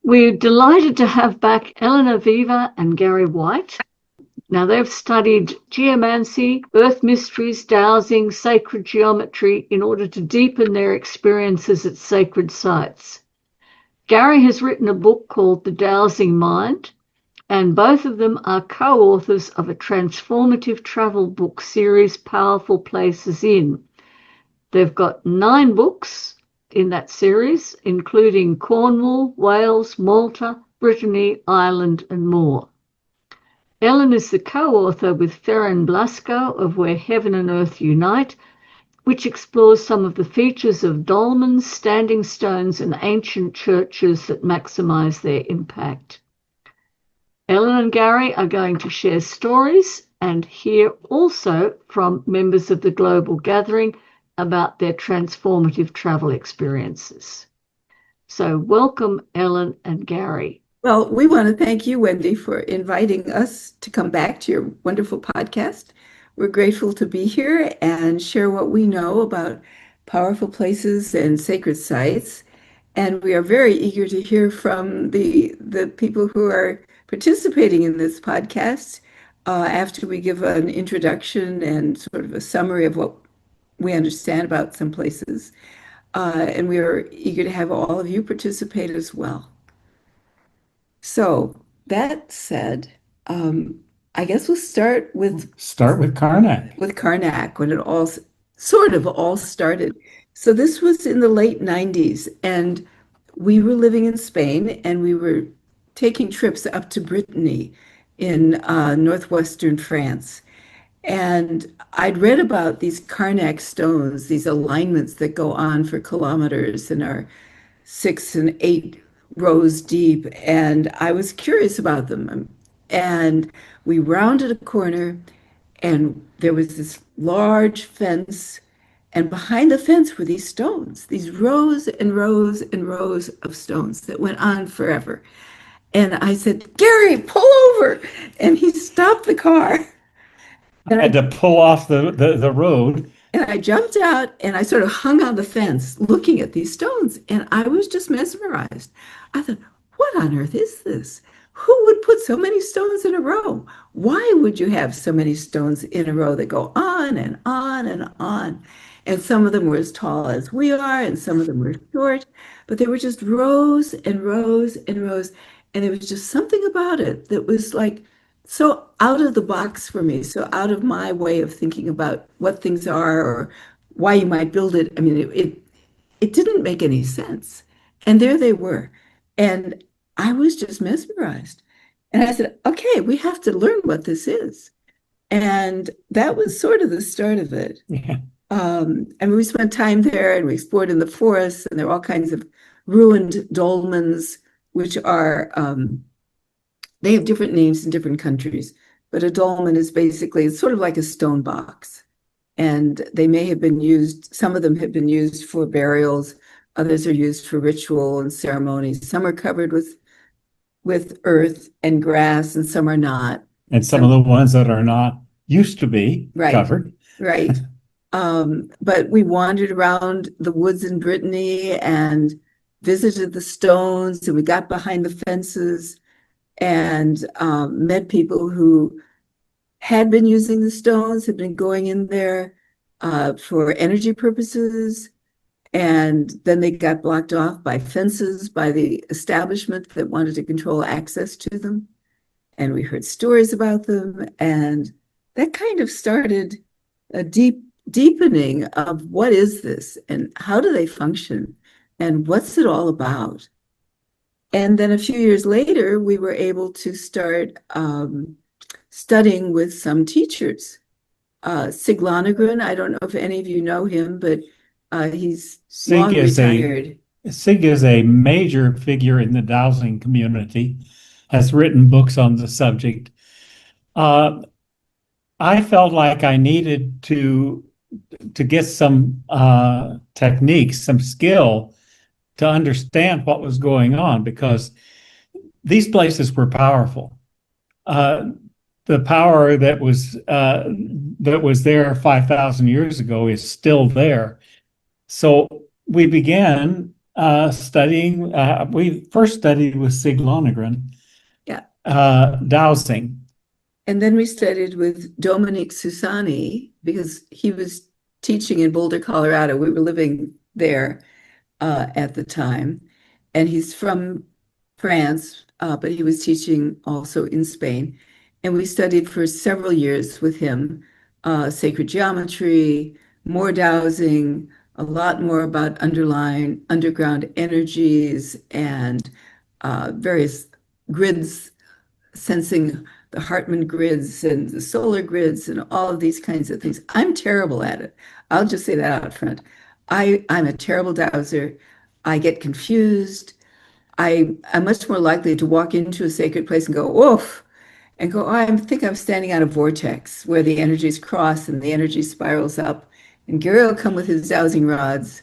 We're delighted to have back Elyn Aviva and Gary White. Now, they've studied geomancy, earth mysteries, dowsing, sacred geometry in order to deepen their experiences at sacred sites. Gary has written a book called The Dowsing Mind, and both of them are co-authors of a transformative travel book series, Powerful Places In. They've got 9 books in that series, including Cornwall, Wales, Malta, Brittany, Ireland, and more. Elyn is the co-author with Ferran Blasco of Where Heaven and Earth Unite, which explores some of the features of dolmens, standing stones, and ancient churches that maximize their impact. Elyn and Gary are going to share stories and hear also from members of the global gathering about their transformative travel experiences. So welcome, Elyn and Gary. Well, we want to thank you, Wendy, for inviting us to come back to your wonderful podcast. We're grateful to be here and share what we know about powerful places and sacred sites. And we are very eager to hear from the people who are participating in this podcast after we give an introduction and sort of a summary of what we understand about some places. And we are eager to have all of you participate as well. So that said, I guess we'll start with Karnak. With Karnak, when it all sort of all started. So this was in the late 90s, and we were living in Spain, and we were taking trips up to Brittany in northwestern France. And I'd read about these Karnak stones, these alignments that go on for kilometers and are 6 and 8 rows deep. And I was curious about them. And we rounded a corner, and there was this large fence. And behind the fence were these stones, these rows and rows and rows of stones that went on forever. And I said, Gary, pull over. And he stopped the car. And I had to pull off the road. And I jumped out and I sort of hung on the fence looking at these stones. And I was just mesmerized. I thought, what on earth is this? Who would put so many stones in a row? Why would you have so many stones in a row that go on and on and on? And some of them were as tall as we are, and some of them were short, but they were just rows and rows and rows. And there was just something about it that was like so out of the box for me, so out of my way of thinking about what things are or why you might build it. I mean, it didn't make any sense. And there they were. And I was just mesmerized. And I said, okay, we have to learn what this is. And that was sort of the start of it. Yeah. And we spent time there, and we explored in the forests, and there are all kinds of ruined dolmens, which are, they have different names in different countries, but a dolmen is basically, it's sort of like a stone box. And they may have been used, some of them have been used for burials, others are used for ritual and ceremonies. Some are covered with earth and grass, and some are not. And some of the ones that are not used to be covered. Right. But we wandered around the woods in Brittany and visited the stones, and we got behind the fences and met people who had been using the stones, had been going in there for energy purposes. And then they got blocked off by fences by the establishment that wanted to control access to them. And we heard stories about them. And that kind of started a deepening of what is this and how do they function and what's it all about. And then a few years later, we were able to start studying with some teachers. Sig Lonergan, I don't know if any of you know him, but he's long retired. Sig is a major figure in the dowsing community, has written books on the subject. I felt like I needed to get some techniques, some skill to understand what was going on, because these places were powerful. The power that was there 5,000 years ago is still there. So we began studying. We first studied with Sig Lonergan, Yeah. dowsing. And then we studied with Dominique Susani because he was teaching in Boulder, Colorado. We were living there at the time. And he's from France, but he was teaching also in Spain. And we studied for several years with him sacred geometry, more dowsing, a lot more about underground energies and various grids, sensing the Hartman grids and the solar grids and all of these kinds of things. I'm terrible at it. I'll just say that out front. I'm a terrible dowser. I get confused. I'm much more likely to walk into a sacred place and go, woof, and go, oh, I think I'm standing on a vortex where the energies cross and the energy spirals up. And Gary will come with his dowsing rods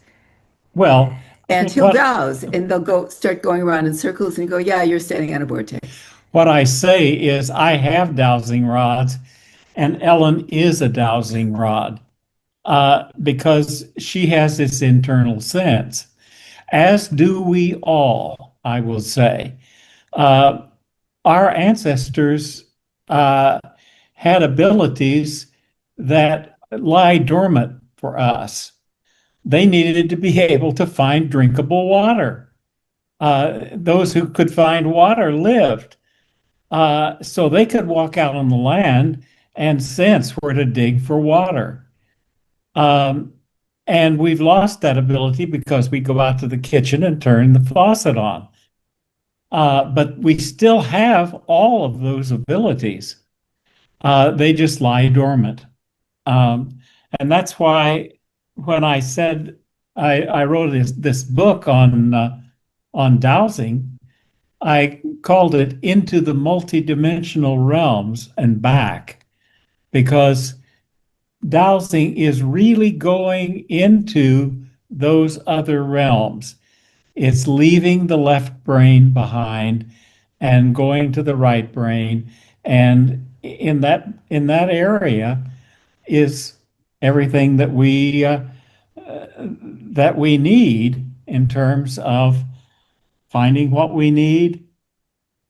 Well, and he'll douse and they'll start going around in circles and you go, yeah, you're standing on a vortex. what I say is I have dowsing rods, and Elyn is a dowsing rod because she has this internal sense, as do we all, I will say. Our ancestors had abilities that lie dormant for us. They needed to be able to find drinkable water. Those who could find water lived. So they could walk out on the land and sense where to dig for water. And we've lost that ability because we go out to the kitchen and turn the faucet on. But we still have all of those abilities. They just lie dormant. And that's why when I said I wrote this book on dowsing, I called it Into the Multidimensional Realms and Back, because dowsing is really going into those other realms. It's leaving the left brain behind and going to the right brain. And in that area is everything that we need in terms of finding what we need,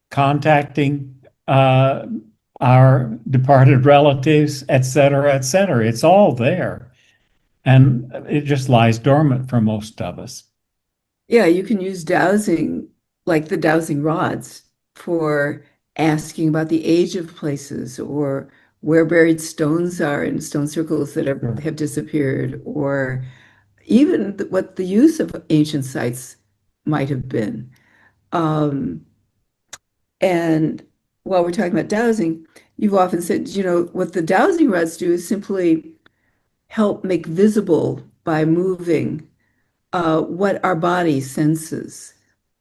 contacting our departed relatives, et cetera, et cetera. It's all there. And it just lies dormant for most of us. Yeah, you can use dowsing, like the dowsing rods, for asking about the age of places or where buried stones are in stone circles that have disappeared, or even what the use of ancient sites might have been. And while we're talking about dowsing, you've often said, what the dowsing rods do is simply help make visible by moving what our body senses.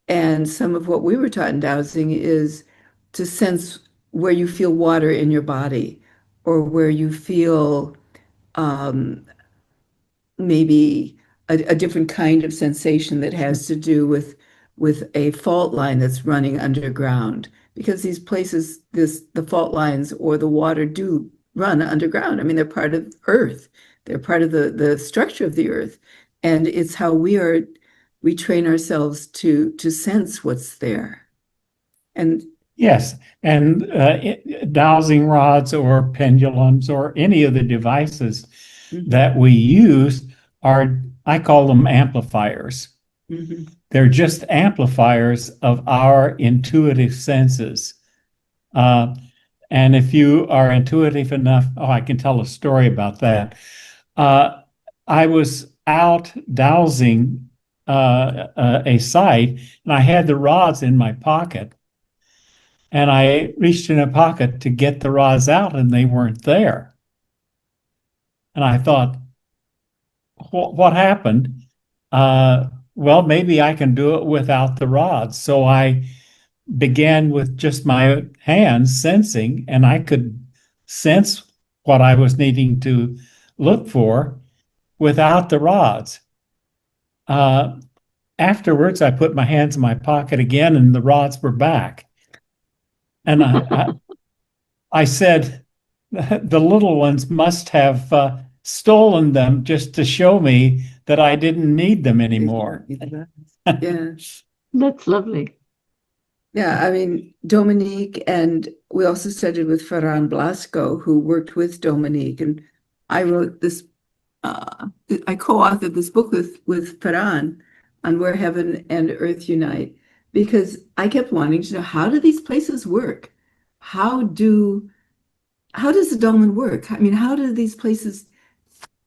And some of what we were taught in dowsing is to sense where you feel water in your body or where you feel maybe a different kind of sensation that has to do with a fault line that's running underground. Because these places, the fault lines or the water do run underground. I mean, they're part of Earth. They're part of the structure of the Earth. And it's how we train ourselves to sense what's there. And yes, and dowsing rods or pendulums or any of the devices that we use are, I call them amplifiers. Mm-hmm. They're just amplifiers of our intuitive senses. And if you are intuitive enough, I can tell a story about that. I was out dowsing a site, and I had the rods in my pocket. And I reached in a pocket to get the rods out, and they weren't there. And I thought, what happened? Well, maybe I can do it without the rods. So I began with just my hands sensing, and I could sense what I was needing to look for without the rods. Afterwards, I put my hands in my pocket again, and the rods were back. And I said, the little ones must have stolen them just to show me that I didn't need them anymore. Yeah. That's lovely. Yeah, I mean, Dominique, and we also studied with Ferran Blasco, who worked with Dominique, and I wrote this, I co-authored this book with Ferran on Where Heaven and Earth Unite, because I kept wanting to know, how do these places work? How does the dolmen work? I mean, how do these places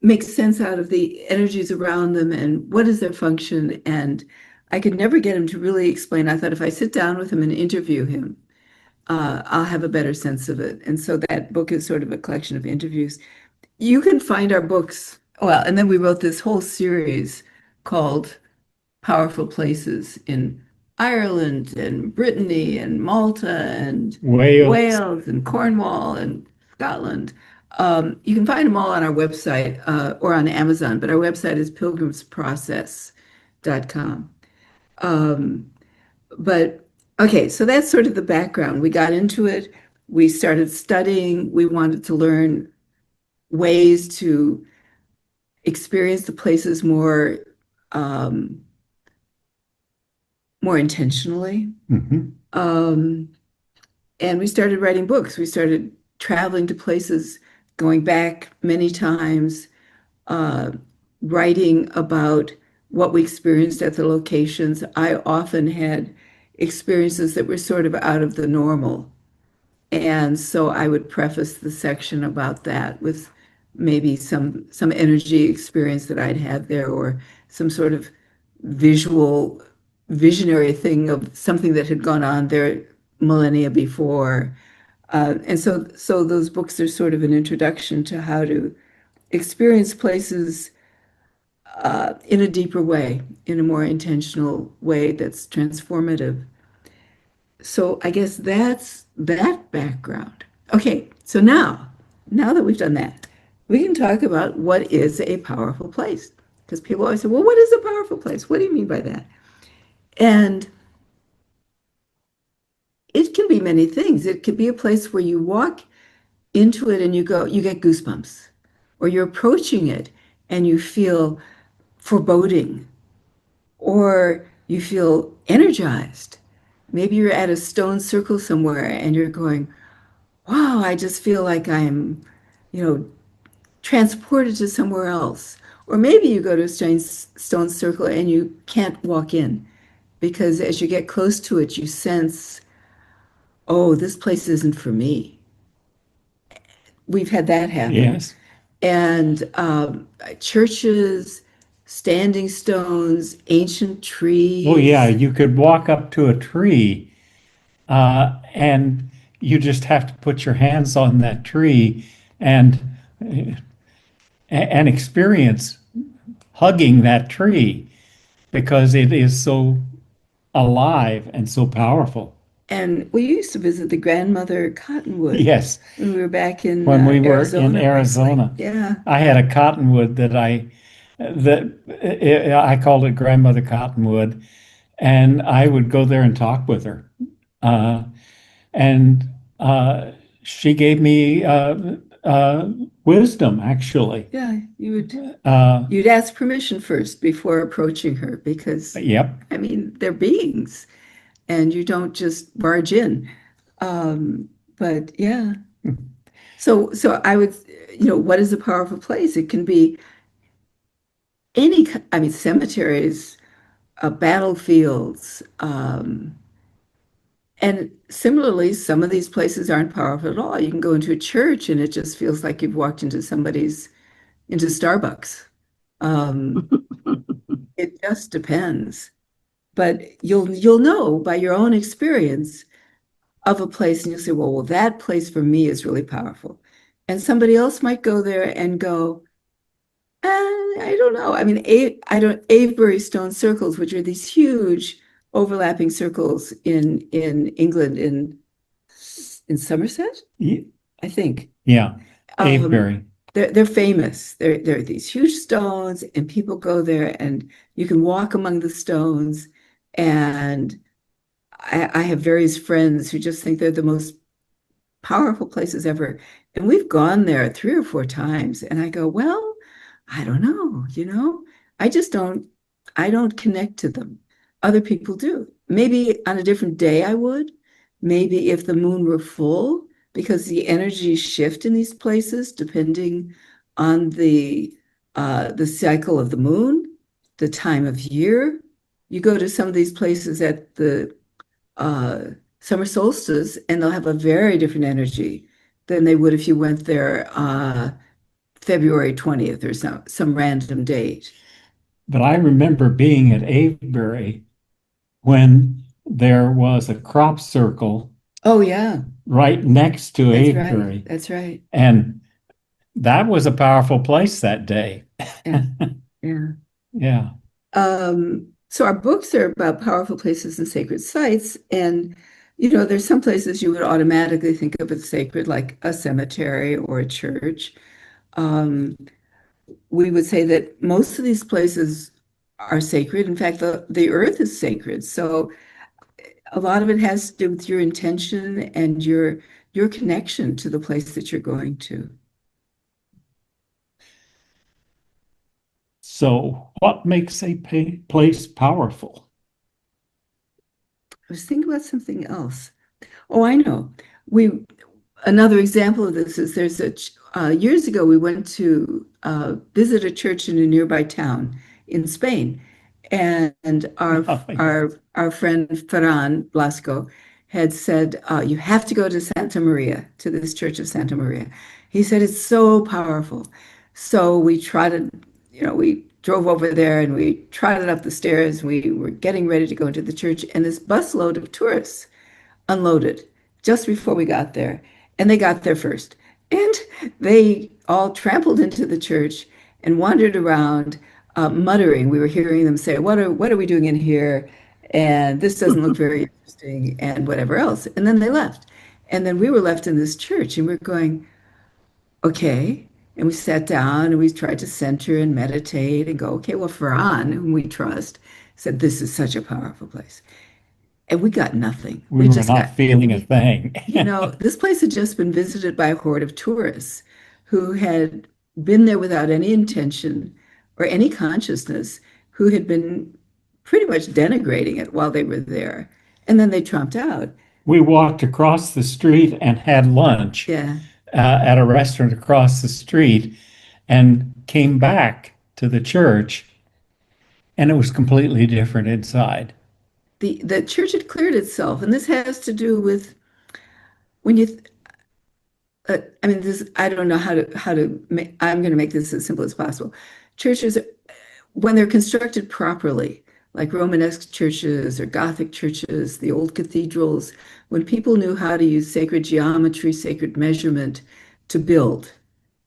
make sense out of the energies around them, and what is their function? And I could never get him to really explain. I thought if I sit down with him and interview him, I'll have a better sense of it. And so that book is sort of a collection of interviews. You can find our books. Well, and then we wrote this whole series called Powerful Places in Ireland and Brittany and Malta and Wales and Cornwall and Scotland. You can find them all on our website or on Amazon, but our website is pilgrimsprocess.com. But okay, so that's sort of the background. We got into it. We started studying. We wanted to learn ways to experience the places more intentionally. And we started writing books. We started traveling to places, going back many times, writing about what we experienced at the locations. I often had experiences that were sort of out of the normal. And so I would preface the section about that with maybe some energy experience that I'd had there, or some sort of visionary thing of something that had gone on there millennia before. And so those books are sort of an introduction to how to experience places in a deeper way, in a more intentional way that's transformative. So I guess that's that background. Okay, so now that we've done that, we can talk about what is a powerful place. Because people always say, well, what is a powerful place? What do you mean by that? And it can be many things. It could be a place where you walk into it and you get goosebumps, or you're approaching it and you feel foreboding, or you feel energized. Maybe you're at a stone circle somewhere and you're going, wow, I just feel like I'm, transported to somewhere else. Or maybe you go to a stone circle and you can't walk in, because as you get close to it, you sense, oh, this place isn't for me. We've had that happen. Yes. And churches, standing stones, ancient trees. Oh, yeah. You could walk up to a tree and you just have to put your hands on that tree and experience hugging that tree, because it is so alive and so powerful. And we used to visit the grandmother Cottonwood. Yes. When we were back in When we were Arizona. in Arizona. Yeah. I had a cottonwood that I called it Grandmother Cottonwood, and I would go there and talk with her. And she gave me wisdom, actually. Yeah, you'd ask permission first before approaching her, because Yep. I mean, they're beings, and you don't just barge in. But yeah. So I would, what is a powerful place? It can be cemeteries, battlefields, and similarly, some of these places aren't powerful at all. You can go into a church and it just feels like you've walked into Starbucks. It just depends. But you'll know by your own experience of a place, and you'll say, well, that place for me is really powerful. And somebody else might go there and go, I don't know. I mean, Avebury stone circles, which are these huge overlapping circles in England, in Somerset, I think. Yeah, Avebury. They're famous. They're these huge stones, and people go there, and you can walk among the stones. And I have various friends who just think they're the most powerful places ever. And we've gone there 3 or 4 times, and I go, well, I don't know, I just I don't connect to them. Other people do. Maybe on a different day I would. Maybe if the moon were full, because the energies shift in these places depending on the cycle of the moon, the time of year. You go to some of these places at the uh, summer solstice, and they'll have a very different energy than they would if you went there February 20th or some random date. But I remember being at Avebury when there was a crop circle Oh yeah, right next to that's right. Avebury. That's right. And that was a powerful place that day. Yeah, yeah. Yeah. So our books are about powerful places and sacred sites, and there's some places you would automatically think of as sacred, like a cemetery or a church. Um, we would say that most of these places are sacred. In fact, the earth is sacred. So a lot of it has to do with your intention and your connection to the place that you're going to. So, what makes a place powerful? I was thinking about something else. Oh, I know. We Another example of this is there's years ago we went to visit a church in a nearby town in Spain, and our Oh, yeah. our our friend Ferran Blasco had said you have to go to Santa Maria, to this church of Santa Maria. He said it's so powerful. So we trotted, we drove over there and we trotted up the stairs. We were getting ready to go into the church, and this busload of tourists unloaded just before we got there. And they got there first. And they all trampled into the church and wandered around, muttering. We were hearing them say, what are we doing in here? And this doesn't look very interesting, and whatever else. And then they left. And then we were left in this church, and we are going, okay. And we sat down and we tried to center and meditate and go, okay, well, Farhan, whom we trust, said, this is such a powerful place. And we got nothing. We We were just not got, feeling a thing. this place had just been visited by a horde of tourists who had been there without any intention or any consciousness, who had been pretty much denigrating it while they were there. And then they trumped out. We walked across the street and had lunch Yeah. at a restaurant across the street and came back to the church, and it was completely different inside. The church had cleared itself. And this has to do with when you, I mean, this, I don't know I'm going to make this as simple as possible. Churches, when they're constructed properly, like Romanesque churches or Gothic churches, the old cathedrals, when people knew how to use sacred geometry, sacred measurement to build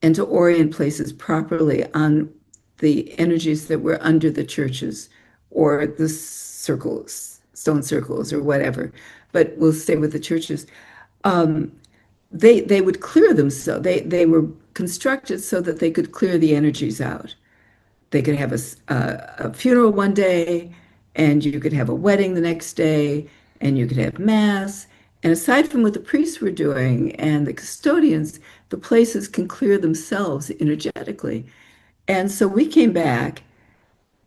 and to orient places properly on the energies that were under the churches or the circles, stone circles or whatever, but we'll stay with the churches. Um, they would clear them, so they were constructed so that they could clear the energies out. They could have a funeral one day, and you could have a wedding the next day, and you could have mass. And aside from what the priests were doing and the custodians, the places can clear themselves energetically. And so we came back,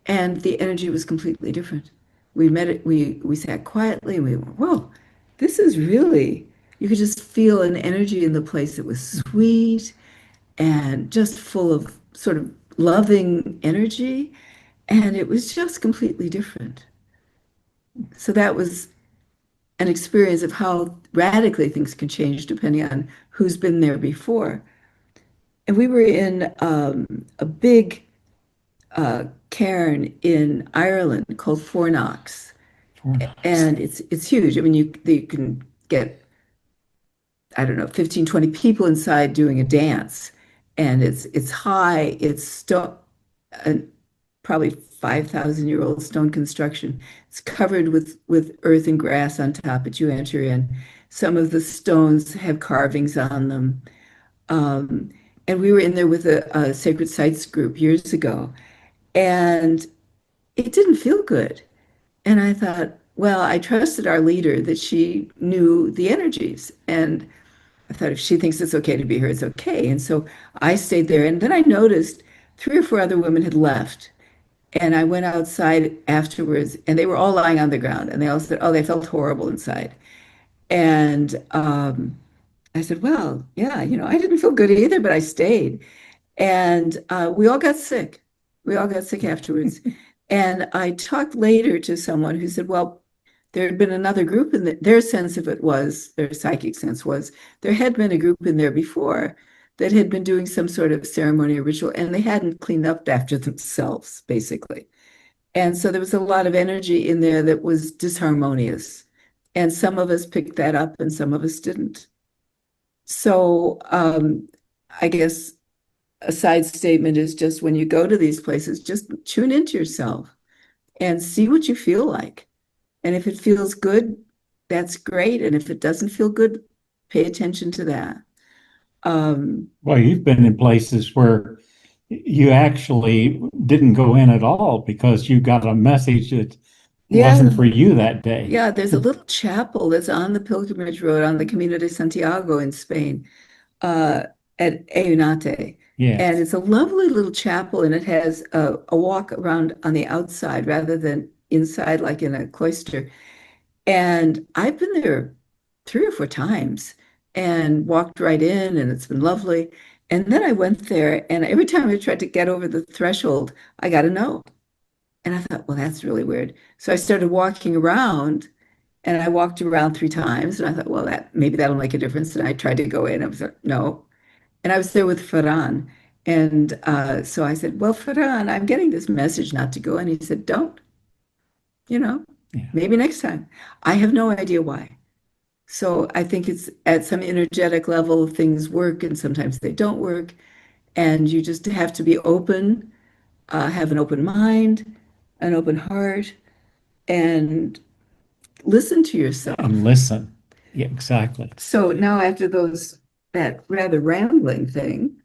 and the energy was completely different. We met it, we sat quietly, and we went, whoa, this is really, you could just feel an energy in the place that was sweet and just full of sort of loving energy. And it was just completely different. So that was an experience of how radically things can change depending on who's been there before. And we were in a big cairn in Ireland called Fornox, and it's huge. I mean, you can get, I don't know, 15, 20 people inside doing a dance, and it's high. It's stone, probably 5,000-year-old stone construction. It's covered with earth and grass on top that you enter in. Some of the stones have carvings on them. Um, and we were in there with a sacred sites group years ago, and it didn't feel good. And I thought, well, I trusted our leader that she knew the energies. And I thought if she thinks it's okay to be here, it's okay. And so I stayed there. And then I noticed three or four other women had left. And I went outside afterwards, and they were all lying on the ground, and they all said, "Oh, they felt horrible inside." And I said, "Well, yeah, I didn't feel good either, but I stayed." And we all got sick. We all got sick afterwards. And I talked later to someone who said, well, there had been another group in their sense of it was, their psychic sense was, there had been a group in there before that had been doing some sort of ceremony or ritual, and they hadn't cleaned up after themselves, basically. And so there was a lot of energy in there that was disharmonious. And some of us picked that up and some of us didn't. So I guess a side statement is just when you go to these places, just tune into yourself and see what you feel like. And if it feels good, that's great. And if it doesn't feel good, pay attention to that. Well, you've been in places where you actually didn't go in at all because you got a message that wasn't for Yeah, you that day. yeah. There's a little chapel that's on the pilgrimage road on the Camino de Santiago in Spain, uh, at Eunate. And Yes. it's a lovely little chapel, and it has a walk around on the outside rather than inside, like in a cloister. And I've been there 3 or 4 times and walked right in, and it's been lovely. And then I went there, and every time I tried to get over the threshold, I got a no. And I thought, well, that's really weird. So I started walking around, and I walked around 3 times, and I thought, well, that maybe that'll make a difference. And I tried to go in. I was like, no. And I was there with Ferran. And so I said, well, Ferran, I'm getting this message not to go. And he said, don't, you know, Yeah. maybe next time. I have no idea why. So I think it's at some energetic level, things work and sometimes they don't work. And you just have to be open, have an open mind, an open heart, and listen to And yourself. listen. Yeah, exactly. So now after that rather rambling thing,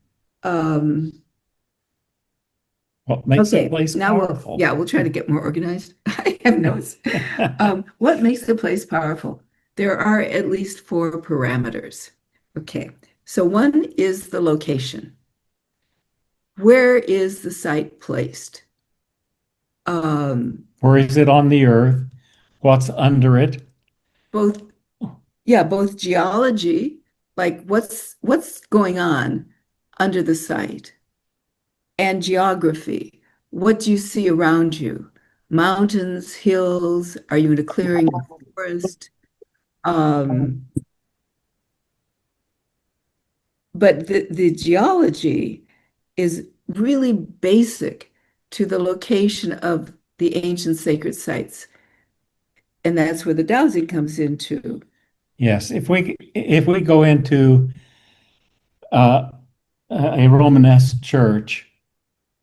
um, What makes a okay, place now powerful? we'll try to get more organized. I have notes. What makes the place powerful? There are at least 4 parameters. Okay, so one is the location. Where is the site placed? Or is it on the earth? What's under it? Both, yeah, both geology, like what's going on under the site, and geography. What do you see around you? Mountains, hills? Are you in a clearing or forest? Um, but the geology is really basic to the location of the ancient sacred sites. And that's where the dowsing comes into. Yes. If we go into uh, a Romanesque church,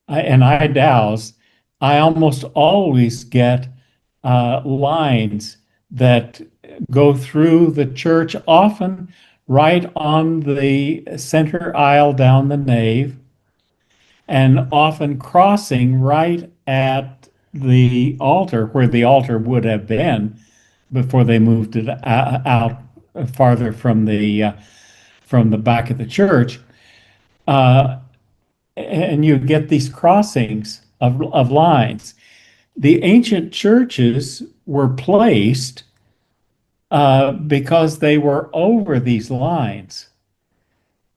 and I douse, I almost always get lines that go through the church, often right on the center aisle down the nave, and often crossing right at the altar where the altar would have been before they moved it out farther from the back of the church. Uh, and you get these crossings of lines. The ancient churches were placed because they were over these lines.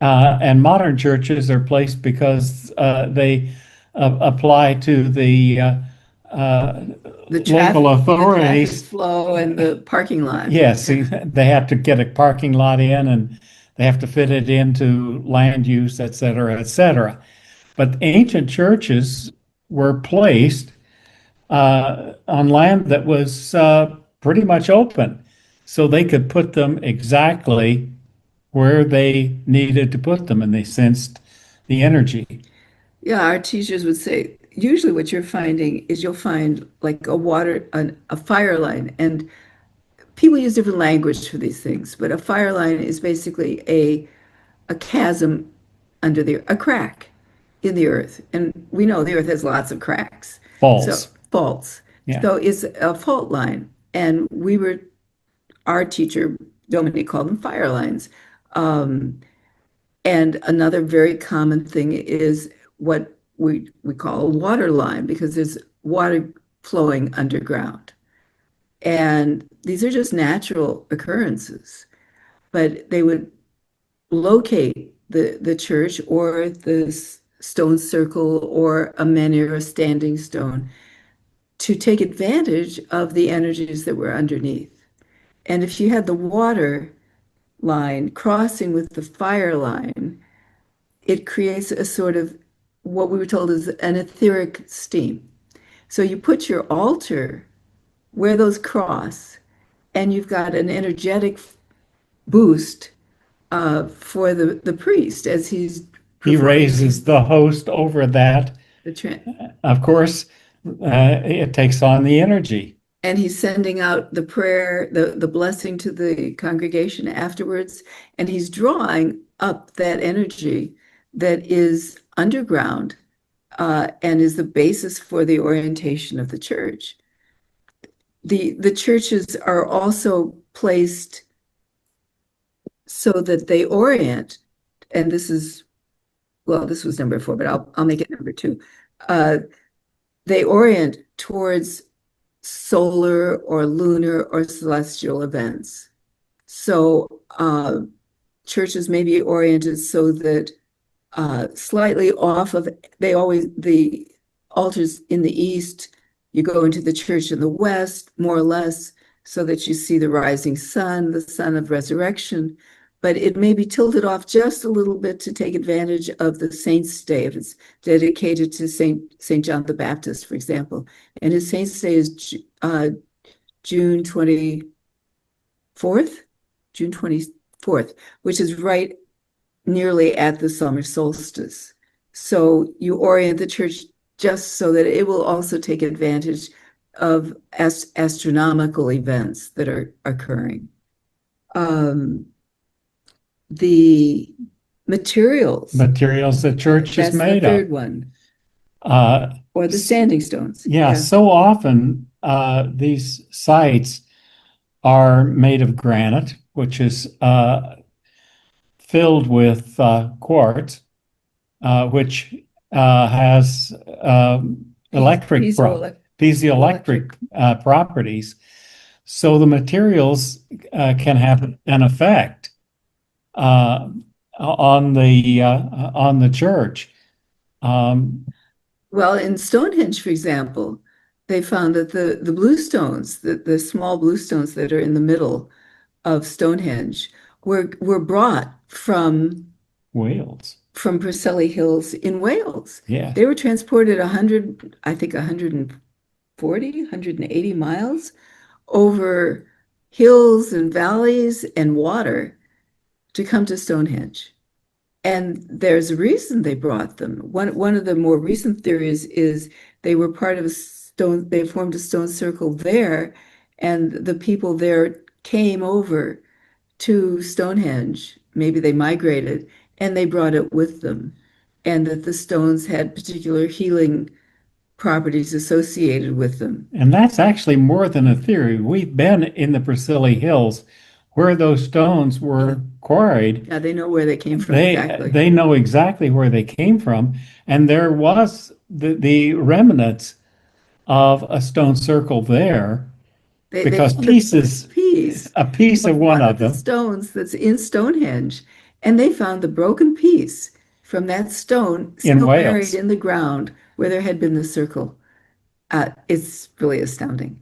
And modern churches are placed because they apply to the The local traffic authorities. flow and the parking lot. Yes, they have to get a parking lot in and they have to fit it into land use, et cetera, et cetera. But ancient churches were placed on land that was pretty much open, so they could put them exactly where they needed to put them, and they sensed the energy. Yeah, our teachers would say, usually what you're finding is you'll find like a fire line, and people use different language for these things, but a fire line is basically a chasm a crack in the earth. And we know the earth has lots of cracks. So False. faults. Yeah. So it's a fault line. And our teacher, Dominique, called them fire lines. Um, and another very common thing is what we call a water line, because there's water flowing underground. And these are just natural occurrences, but they would locate the church or the stone circle or a menhir, a standing stone, to take advantage of the energies that were underneath. And if you had the water line crossing with the fire line, it creates a sort of what we were told is an etheric steam. So you put your altar where those cross, and you've got an energetic boost for the priest as he's He performing raises the host over that. the Of course, it takes on the energy. and he's sending out the prayer, the blessing to the congregation afterwards, and he's drawing up that energy that is underground and is the basis for the orientation of the church. The churches are also placed so that they orient, and this is, well, this was number 4, but I'll make it number 2. They orient towards solar or lunar or celestial events. So churches may be oriented so that slightly off of, the altars in the east, you go into the church in the west, more or less, so that you see the rising sun, the sun of resurrection. But it may be tilted off just a little bit to take advantage of the saint's day, if it's dedicated to Saint John the Baptist, for example. And his saint's day is June 24th, which is right nearly at the summer solstice. So you orient the church just so that it will also take advantage of astronomical events that are occurring. The materials the church is made of. That's the third of. one. Uh, or the standing stones. Yeah, so often these sites are made of granite, which is filled with quartz, which has piezoelectric properties. So the materials can have an effect on the church. Well, in Stonehenge, for example, they found that the blue stones, the small blue stones that are in the middle of Stonehenge, were brought from Wales, from Preseli Hills in Wales. Yeah, they were transported 140, 180 miles over hills and valleys and water to come to Stonehenge. And there's a reason they brought them. One of the more recent theories is they were part of they formed a stone circle there, and the people there came over to Stonehenge. Maybe they migrated, and they brought it with them, and that the stones had particular healing properties associated with them. And that's actually more than a theory. We've been in the Preseli Hills where those stones were quarried. Yeah, they know where they came from. They know exactly where they came from. And there was the remnants of a stone circle there, because a piece of one of them, the stones that's in Stonehenge, and they found the broken piece from that stone still buried in the ground where there had been the circle. It's really astounding.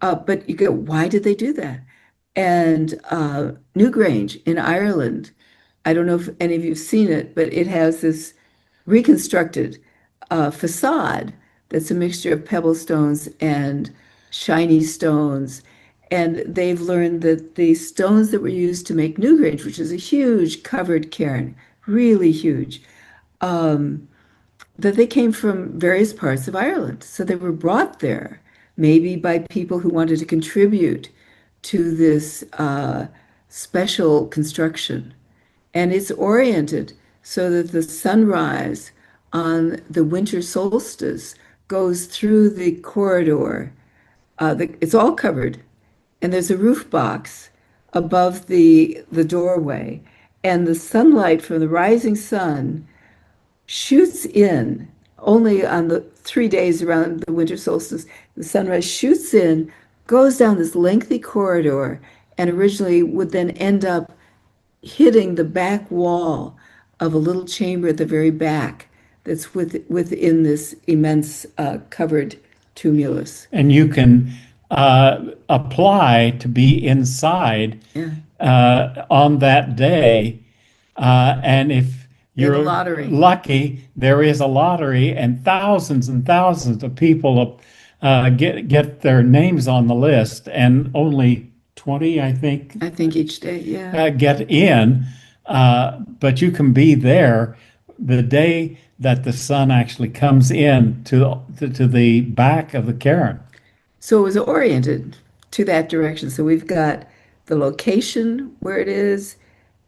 But you go, why did they do that? And Newgrange in Ireland, I don't know if any of you've seen it, but it has this reconstructed facade that's a mixture of pebble stones and shiny stones. And they've learned that the stones that were used to make Newgrange, which is a huge covered cairn, really huge, that they came from various parts of Ireland. So they were brought there, maybe by people who wanted to contribute to this special construction. And it's oriented so that the sunrise on the winter solstice goes through the corridor. It's all covered, and there's a roof box above the doorway, and the sunlight from the rising sun shoots in only on the 3 days around the winter solstice, the sunrise shoots in, goes down this lengthy corridor, and originally would then end up hitting the back wall of a little chamber at the very back that's within this immense covered tumulus. And you can apply to be inside Yeah. on that day. And if They have a you're lottery. lucky, there is a lottery, and thousands of people get their names on the list, and only 20, I think, Each day, yeah. get in. But you can be there the day that the sun actually comes in to the back of the cairn. So it was oriented to that direction. So we've got the location where it is.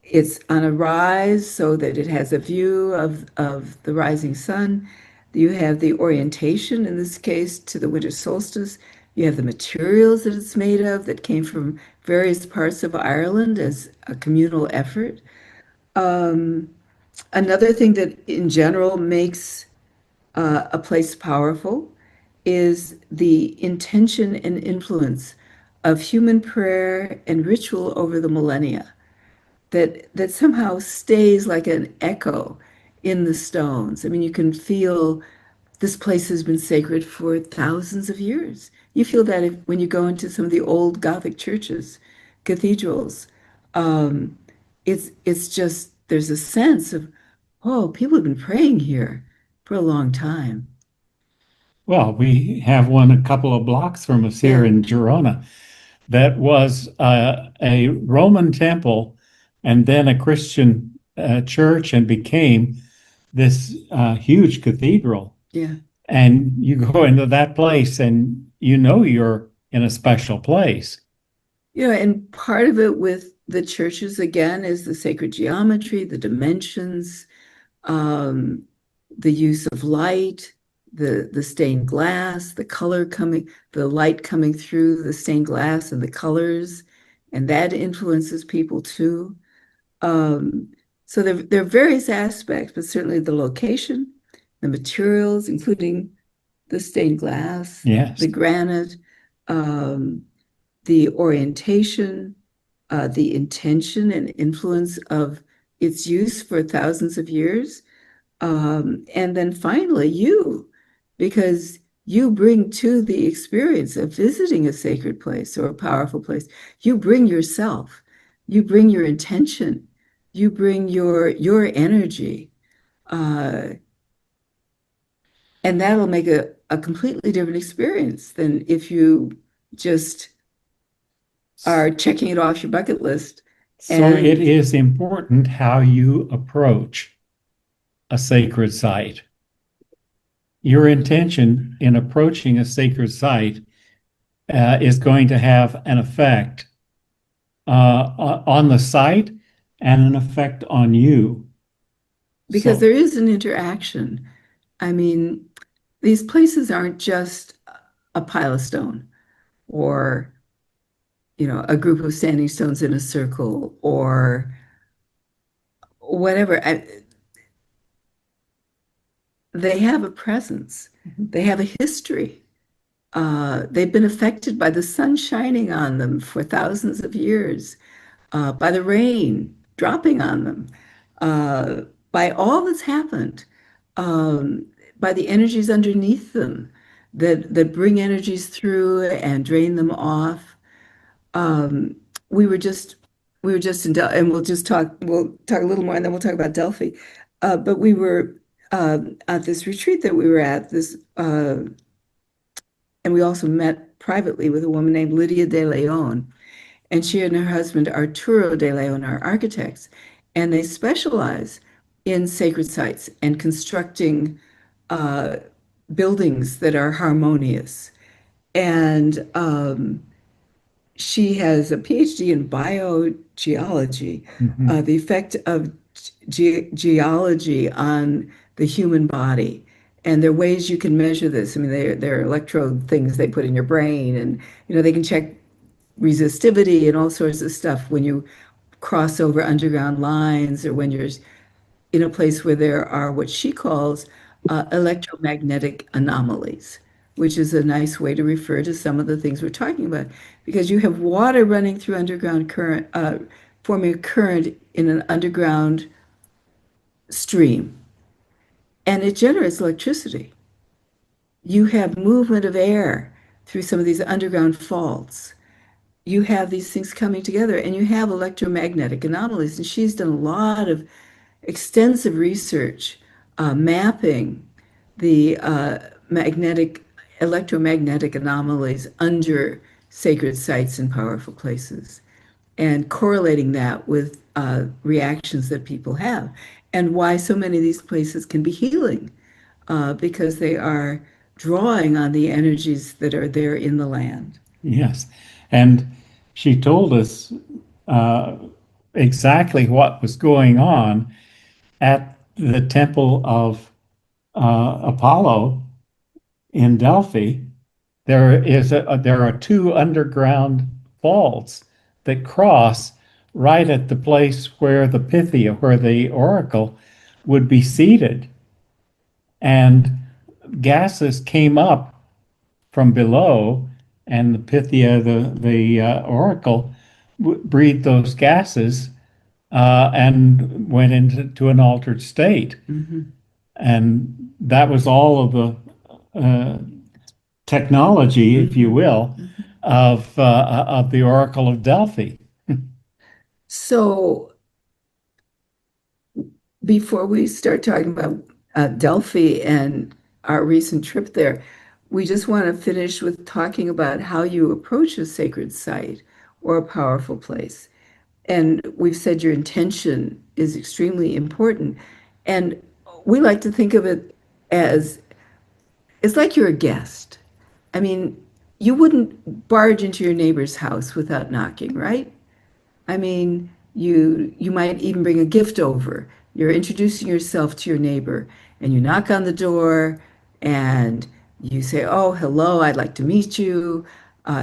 It's on a rise so that it has a view of the rising sun. You have the orientation, in this case, to the winter solstice. You have the materials that it's made of that came from various parts of Ireland as a communal effort. Another thing that in general makes a place powerful is the intention and influence of human prayer and ritual over the millennia that somehow stays like an echo in the stones. I mean, you can feel this place has been sacred for thousands of years. You feel that when you go into some of the old Gothic churches, cathedrals. Um, it's just there's a sense of, oh, people have been praying here for a long time. Well, we have one a couple of blocks from us here Yeah. in Girona that was a Roman temple and then a Christian church and became this huge cathedral. Yeah. And you go into that place and you know you're in a special place. You know, and part of it with the churches again is the sacred geometry, the dimensions, um, the use of light, the stained glass, the light coming through the stained glass and the colors, and that influences people too. Um, so there are various aspects, but certainly the location, the materials, including the stained glass, Yes. the granite, um, the orientation, the intention and influence of its use for thousands of years. And then finally, because you bring to the experience of visiting a sacred place or a powerful place, you bring yourself, you bring your intention, you bring your energy. And that'll make a completely different experience than if you just are checking it off your bucket list. So it is important how you approach a sacred site. Your intention in approaching a sacred site is going to have an effect on the site and an effect on you. Because there is an interaction. I mean, these places aren't just a pile of stone or, a group of standing stones in a circle or whatever. They have a presence. They have a history. They've been affected by the sun shining on them for thousands of years, by the rain dropping on them, by all that's happened, by the energies underneath them that bring energies through and drain them off. Um, we were just in Delphi, and we'll talk a little more, and then we'll talk about Delphi. But we were at this retreat that we were at and we also met privately with a woman named Lydia de Leon, and she and her husband Arturo de Leon are architects, and they specialize in sacred sites and constructing buildings that are harmonious. And she has a PhD in biogeology, the effect of geology on the human body. And there are ways you can measure this. I mean, there are electrode things they put in your brain, and they can check resistivity and all sorts of stuff when you cross over underground lines or when you're in a place where there are what she calls electromagnetic anomalies, which is a nice way to refer to some of the things we're talking about, because you have water running through underground current, forming a current in an underground stream, and it generates electricity. You have movement of air through some of these underground faults. You have these things coming together, and you have electromagnetic anomalies. And she's done a lot of extensive research mapping the magnetic, electromagnetic anomalies under sacred sites and powerful places, and correlating that with reactions that people have, and why so many of these places can be healing because they are drawing on the energies that are there in the land. Yes. And she told us uh, exactly what was going on at the temple of Apollo in Delphi. There are two underground vaults that cross right at the place where the Pythia, where the oracle would be seated. And gases came up from below, and the Pythia, the oracle, breathed those gases and went into an altered state. Mm-hmm. And that was all of the technology, if you will, of the Oracle of Delphi. So before we start talking about Delphi and our recent trip there, we just want to finish with talking about how you approach a sacred site or a powerful place. And we've said your intention is extremely important. And we like to think of it as it's like you're a guest. I mean, you wouldn't barge into your neighbor's house without knocking, right? I mean, you might even bring a gift over. You're introducing yourself to your neighbor, and you knock on the door, and you say, "Oh, hello, I'd like to meet you.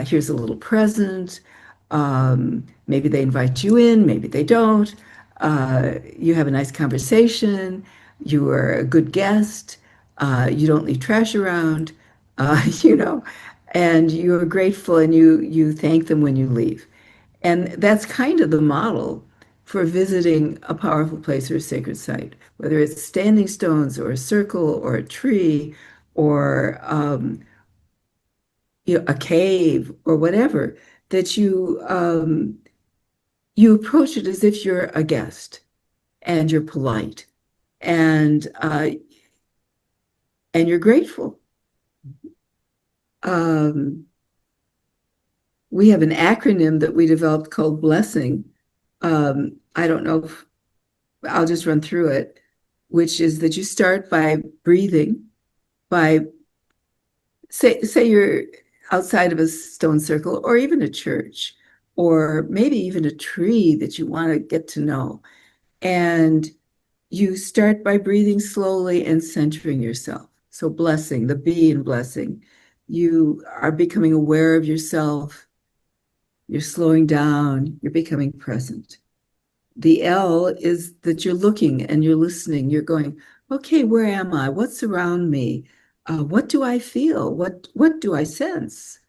Here's a little present." Maybe they invite you in, maybe they don't. You have a nice conversation. You are a good guest. You don't leave trash around, you know, and you're grateful, and you thank them when you leave. And that's kind of the model for visiting a powerful place or a sacred site, whether it's standing stones or a circle or a tree or a cave or whatever, that you approach it as if you're a guest and you're polite and you're grateful. We have an acronym that we developed called blessing. I don't know if I'll just run through it, which is that you start by breathing, by say you're outside of a stone circle or even a church, or maybe even a tree that you want to get to know. And you start by breathing slowly and centering yourself. So blessing, the B in blessing, you are becoming aware of yourself. You're slowing down, you're becoming present. The L is that you're looking and you're listening. You're going, okay, where am I? What's around me? What do I feel? What do I sense?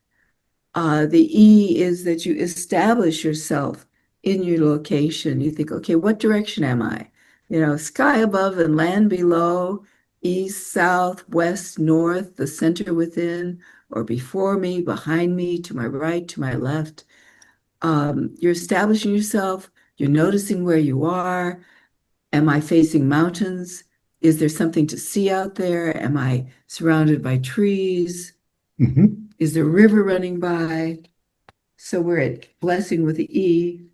The E is that you establish yourself in your location. You think, okay, what direction am I? You know, sky above and land below, east, south, west, north, the center within, or before me, behind me, to my right, to my left. You're establishing yourself. You're noticing where you are. Am I facing mountains? Is there something to see out there? Am I surrounded by trees? Mm-hmm. Is there a river running by? So we're at blessing with the E.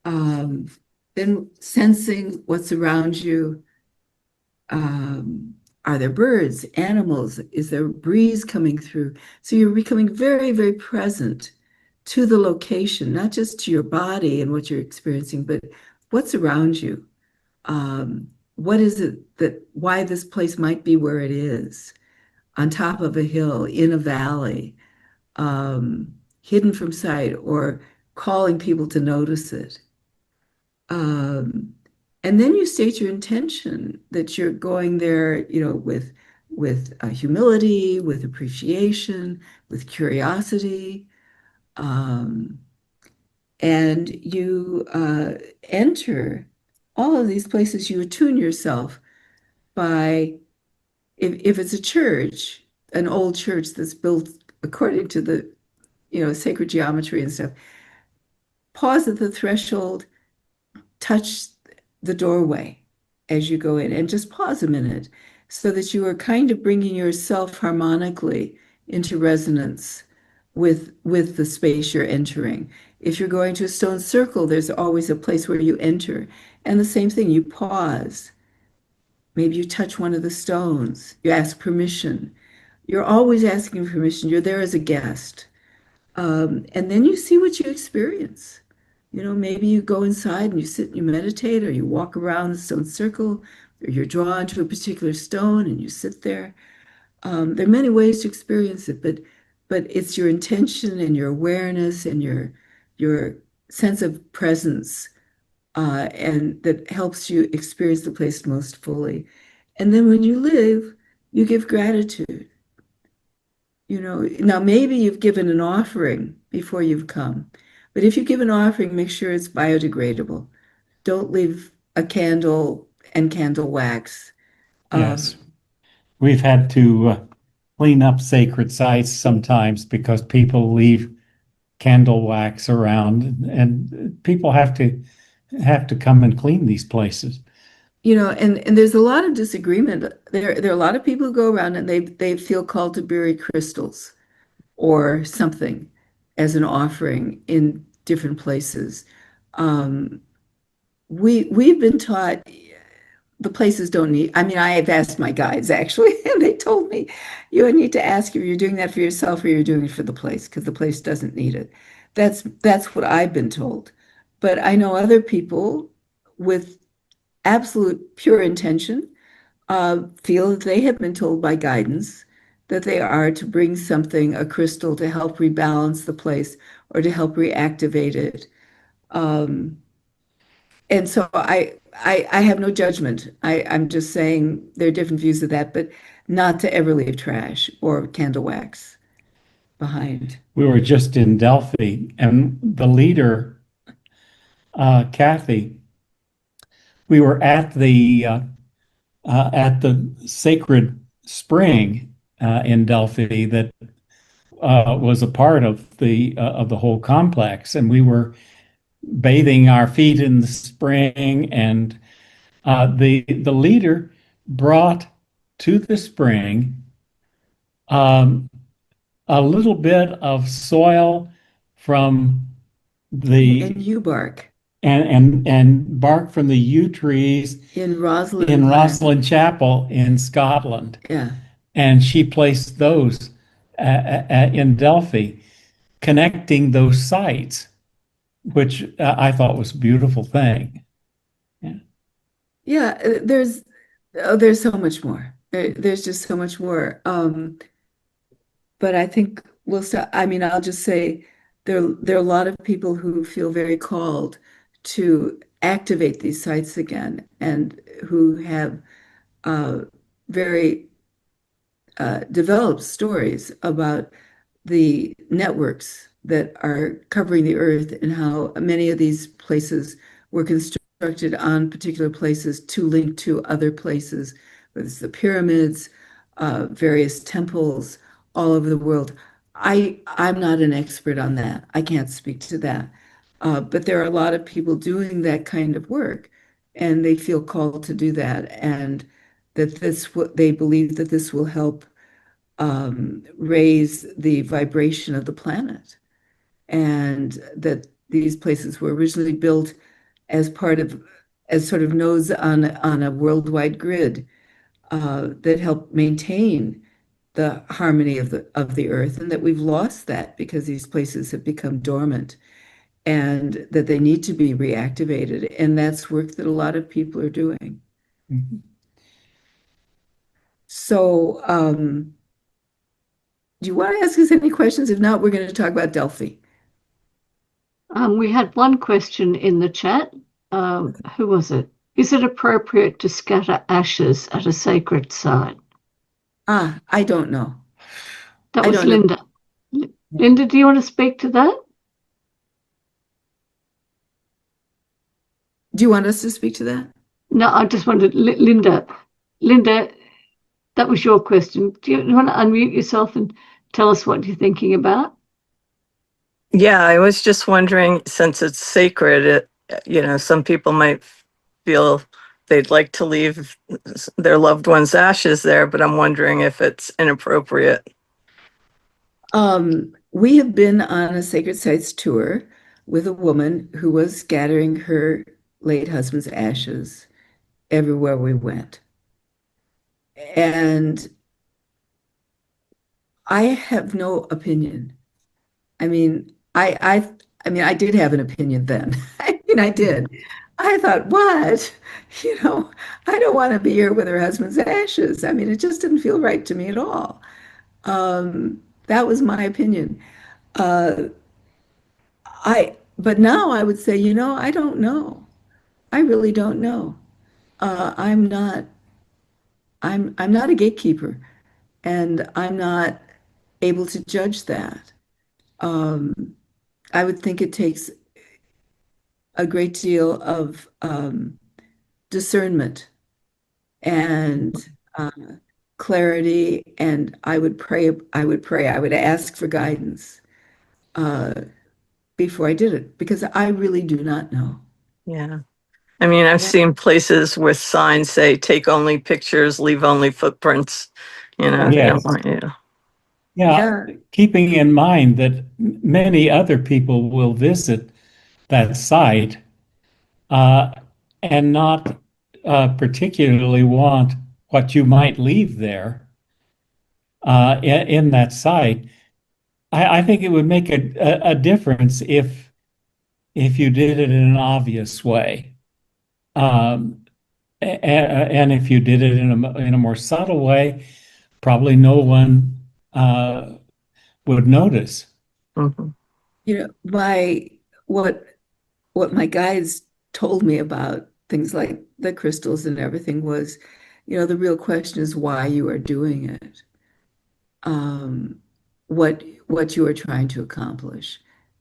Then sensing what's around you. Are there birds, animals? Is there a breeze coming through? So you're becoming very, very present to the location, not just to your body and what you're experiencing, but what's around you. What is it that why this place might be where it is, on top of a hill, in a valley, hidden from sight, or calling people to notice it. Um, and then you state your intention that you're going there, you know, with humility, with appreciation, with curiosity. Um, and you enter all of these places, you attune yourself by, if it's a church, an old church that's built according to the, sacred geometry and stuff, pause at the threshold, touch the doorway as you go in, and just pause a minute so that you are kind of bringing yourself harmonically into resonance with the space you're entering. If you're going to a stone circle, there's always a place where you enter. And the same thing, you pause. Maybe you touch one of the stones. You ask permission. You're always asking permission. You're there as a guest. And then you see what you experience. Maybe you go inside and you sit and you meditate, or you walk around the stone circle, or you're drawn to a particular stone and you sit there. There are many ways to experience it, but it's your intention and your awareness and your sense of presence, and that helps you experience the place most fully. And then when you live, you give gratitude. Now maybe you've given an offering before you've come, but if you give an offering, make sure it's biodegradable. Don't leave a candle and candle wax. Yes. We've had to clean up sacred sites sometimes because people leave candle wax around, and people have to come and clean these places. And there's a lot of disagreement. There are a lot of people who go around and they feel called to bury crystals or something as an offering in different places. Um, we've been taught the places don't need. I mean, I have asked my guides actually, and they told me you need to ask if you're doing that for yourself or you're doing it for the place, because the place doesn't need it. That's what I've been told. But I know other people with absolute pure intention feel that they have been told by guidance that they are to bring something, a crystal, to help rebalance the place or to help reactivate it. And so I have no judgment. I'm just saying there are different views of that, but not to ever leave trash or candle wax behind. We were just in Delphi, and the leader, Kathy, we were at the sacred spring in Delphi that was a part of the whole complex, and we were bathing our feet in the spring, and the leader brought to the spring um, a little bit of soil from the And yew bark and bark from the yew trees in Rosalind, in Rosslyn Chapel in Scotland. Yeah. And she placed those in Delphi, connecting those sites, which I thought was a beautiful thing. Yeah, there's so much more. There's just so much more. But I think we'll stop. I mean, I'll just say there are a lot of people who feel very called to activate these sites again, and who have very developed stories about the networks that are covering the earth and how many of these places were constructed on particular places to link to other places, whether it's the pyramids, various temples all over the world. I'm not an expert on that. I can't speak to that. But there are a lot of people doing that kind of work, and they feel called to do that, and that they believe that this will help raise the vibration of the planet, and that these places were originally built as sort of nodes on a worldwide grid that help maintain the harmony of the earth, and that we've lost that because these places have become dormant, and that they need to be reactivated. And that's work that a lot of people are doing. Mm-hmm. So, do you want to ask us any questions? If not, we're going to talk about Delphi. We had one question in the chat. Who was it? Is it appropriate to scatter ashes at a sacred site? I don't know. That I was don't know. Linda. Linda, do you want to speak to that? Do you want us to speak to that? No, I just wanted Linda. Linda, that was your question. Do you want to unmute yourself and tell us what you're thinking about? Yeah, I was just wondering, since it's sacred, some people might feel they'd like to leave their loved one's ashes there, but I'm wondering if it's inappropriate. We have been on a sacred sites tour with a woman who was scattering her late husband's ashes everywhere we went. And I have no opinion. I mean, I did have an opinion then. I did. I thought, what? I don't want to be here with her husband's ashes. I mean, it just didn't feel right to me at all. That was my opinion. Uh, but now I would say, I don't know. I really don't know. I'm not a gatekeeper, and I'm not able to judge that. I would think it takes a great deal of discernment and clarity, and I would pray. I would ask for guidance uh, before I did it, because I really do not know. Yeah. I mean, I've seen places with signs say, take only pictures, leave only footprints. They Yes. don't want you. Yeah, keeping in mind that many other people will visit that site uh, and not particularly want what you might leave there in that site. I think it would make a difference if you did it in an obvious way, and if you did it in a more subtle way, probably no one would notice. Mhm. My what my guides told me about things like the crystals and everything was, the real question is why you are doing it, um, what you are trying to accomplish.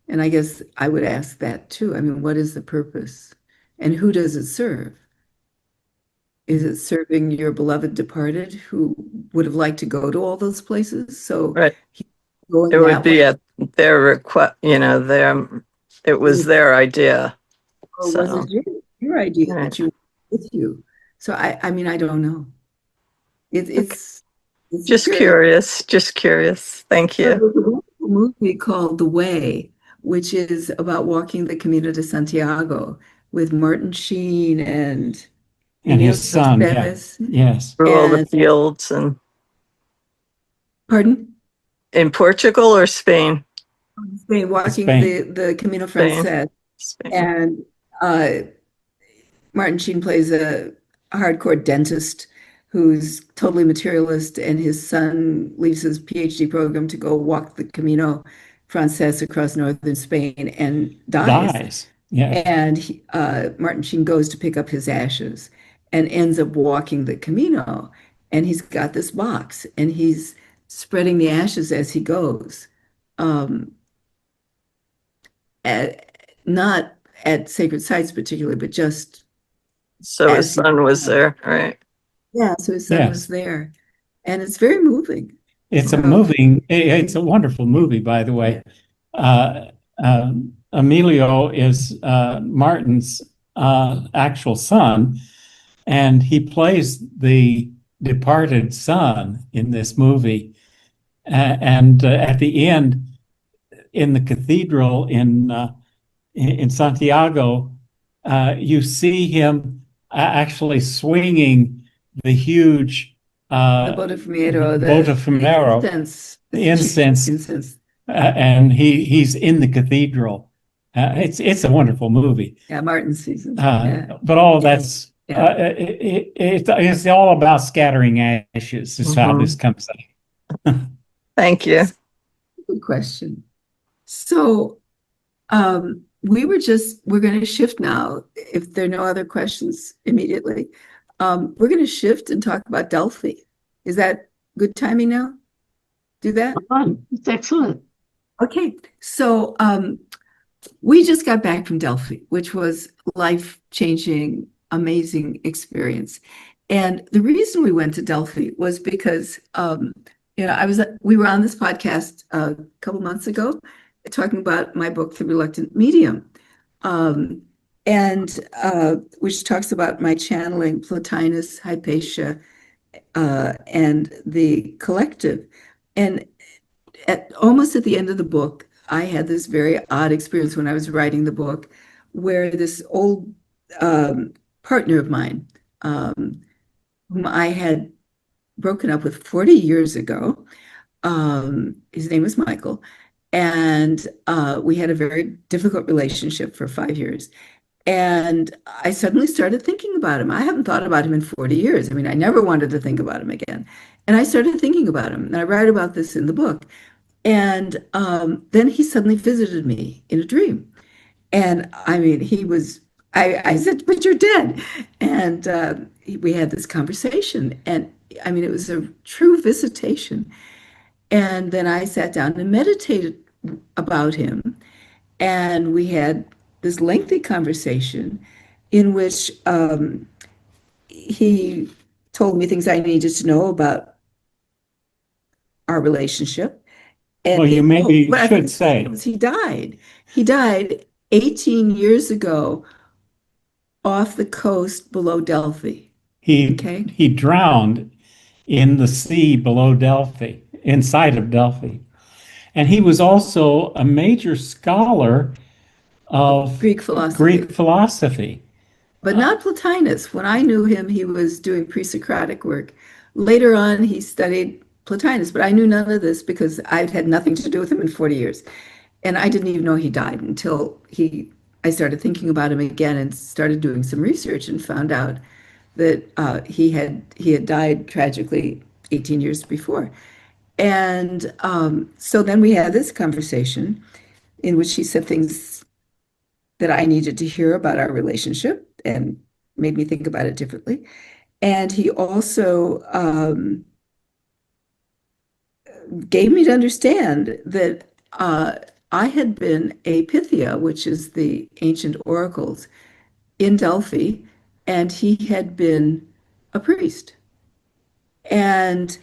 And I guess I would ask that too. I mean, what is the purpose, and who does it serve? Is it serving your beloved departed who would have liked to go to all those places? So Right. going It would that way, be at their request, it was their idea. or was So, it your idea right. that you with you? So I mean, I don't know. It, Okay. it's it's Just curious. curious. Thank you. There's a wonderful movie called The Way, which is about walking the Camino de Santiago with Martin Sheen and And Emilio his son, yeah, Estevez. yes, Through all the And fields and pardon? in Portugal or Spain? Spain, walking Spain. the Camino Spain. Frances. Spain. And uh, Martin Sheen plays a hardcore dentist who's totally materialist, and his son leaves his PhD program to go walk the Camino Frances across northern Spain and dies. Dies. Yes. And Martin Sheen goes to pick up his ashes and ends up walking the Camino. And he's got this box, and he's spreading the ashes as he goes. Um, Not at sacred sites particularly, but just So his as he, son was there, right? yeah, so his son was Yes. there. And it's very moving. It's So, it's a wonderful movie, by the way. Emilio is Martin's actual son, and he plays the departed son in this movie. And at the end, in the cathedral in Santiago, you see him actually swinging the huge the Botafumeiro, Botafumeiro the incense. and he's in the cathedral. It's a wonderful movie. Yeah, Martin season. Yeah. But all that's Yeah. it's all about scattering ashes. Is how this comes out. Thank you. Good question. So we're going to shift now, if there are no other questions immediately. We're going to shift and talk about Delphi. Is that good timing now? Do that? Fun. It's excellent. Okay. So we just got back from Delphi, which was life-changing, amazing experience. And the reason we went to Delphi was because we were on this podcast a couple months ago talking about my book, The Reluctant Medium, um, and which talks about my channeling Plotinus, Hypatia, and the collective. And almost at the end of the book, I had this very odd experience when I was writing the book, where this old partner of mine, whom I had broken up with 40 years ago, his name was Michael, and we had a very difficult relationship for 5 years. And I suddenly started thinking about him. I haven't thought about him in 40 years. I mean, I never wanted to think about him again. And I started thinking about him. And I write about this in the book. And then he suddenly visited me in a dream. And I mean, I said, but you're dead. And we had this conversation. And I mean, it was a true visitation. And then I sat down and meditated about him. And we had this lengthy conversation in which he told me things I needed to know about our relationship. And Well, you maybe what I should think say was he died. He died 18 years ago off the coast below Delphi. Okay. he drowned in the sea below Delphi, inside of Delphi. And he was also a major scholar of Greek philosophy. Greek philosophy. But not Plotinus. When I knew him, he was doing pre-Socratic work. Later on, he studied Plotinus, but I knew none of this because I'd had nothing to do with him in 40 years. And I didn't even know he died until I started thinking about him again and started doing some research and found out that he had died tragically 18 years before. And so then we had this conversation in which he said things that I needed to hear about our relationship and made me think about it differently. And he also gave me to understand that I had been a Pythia, which is the ancient oracles, in Delphi, and he had been a priest. And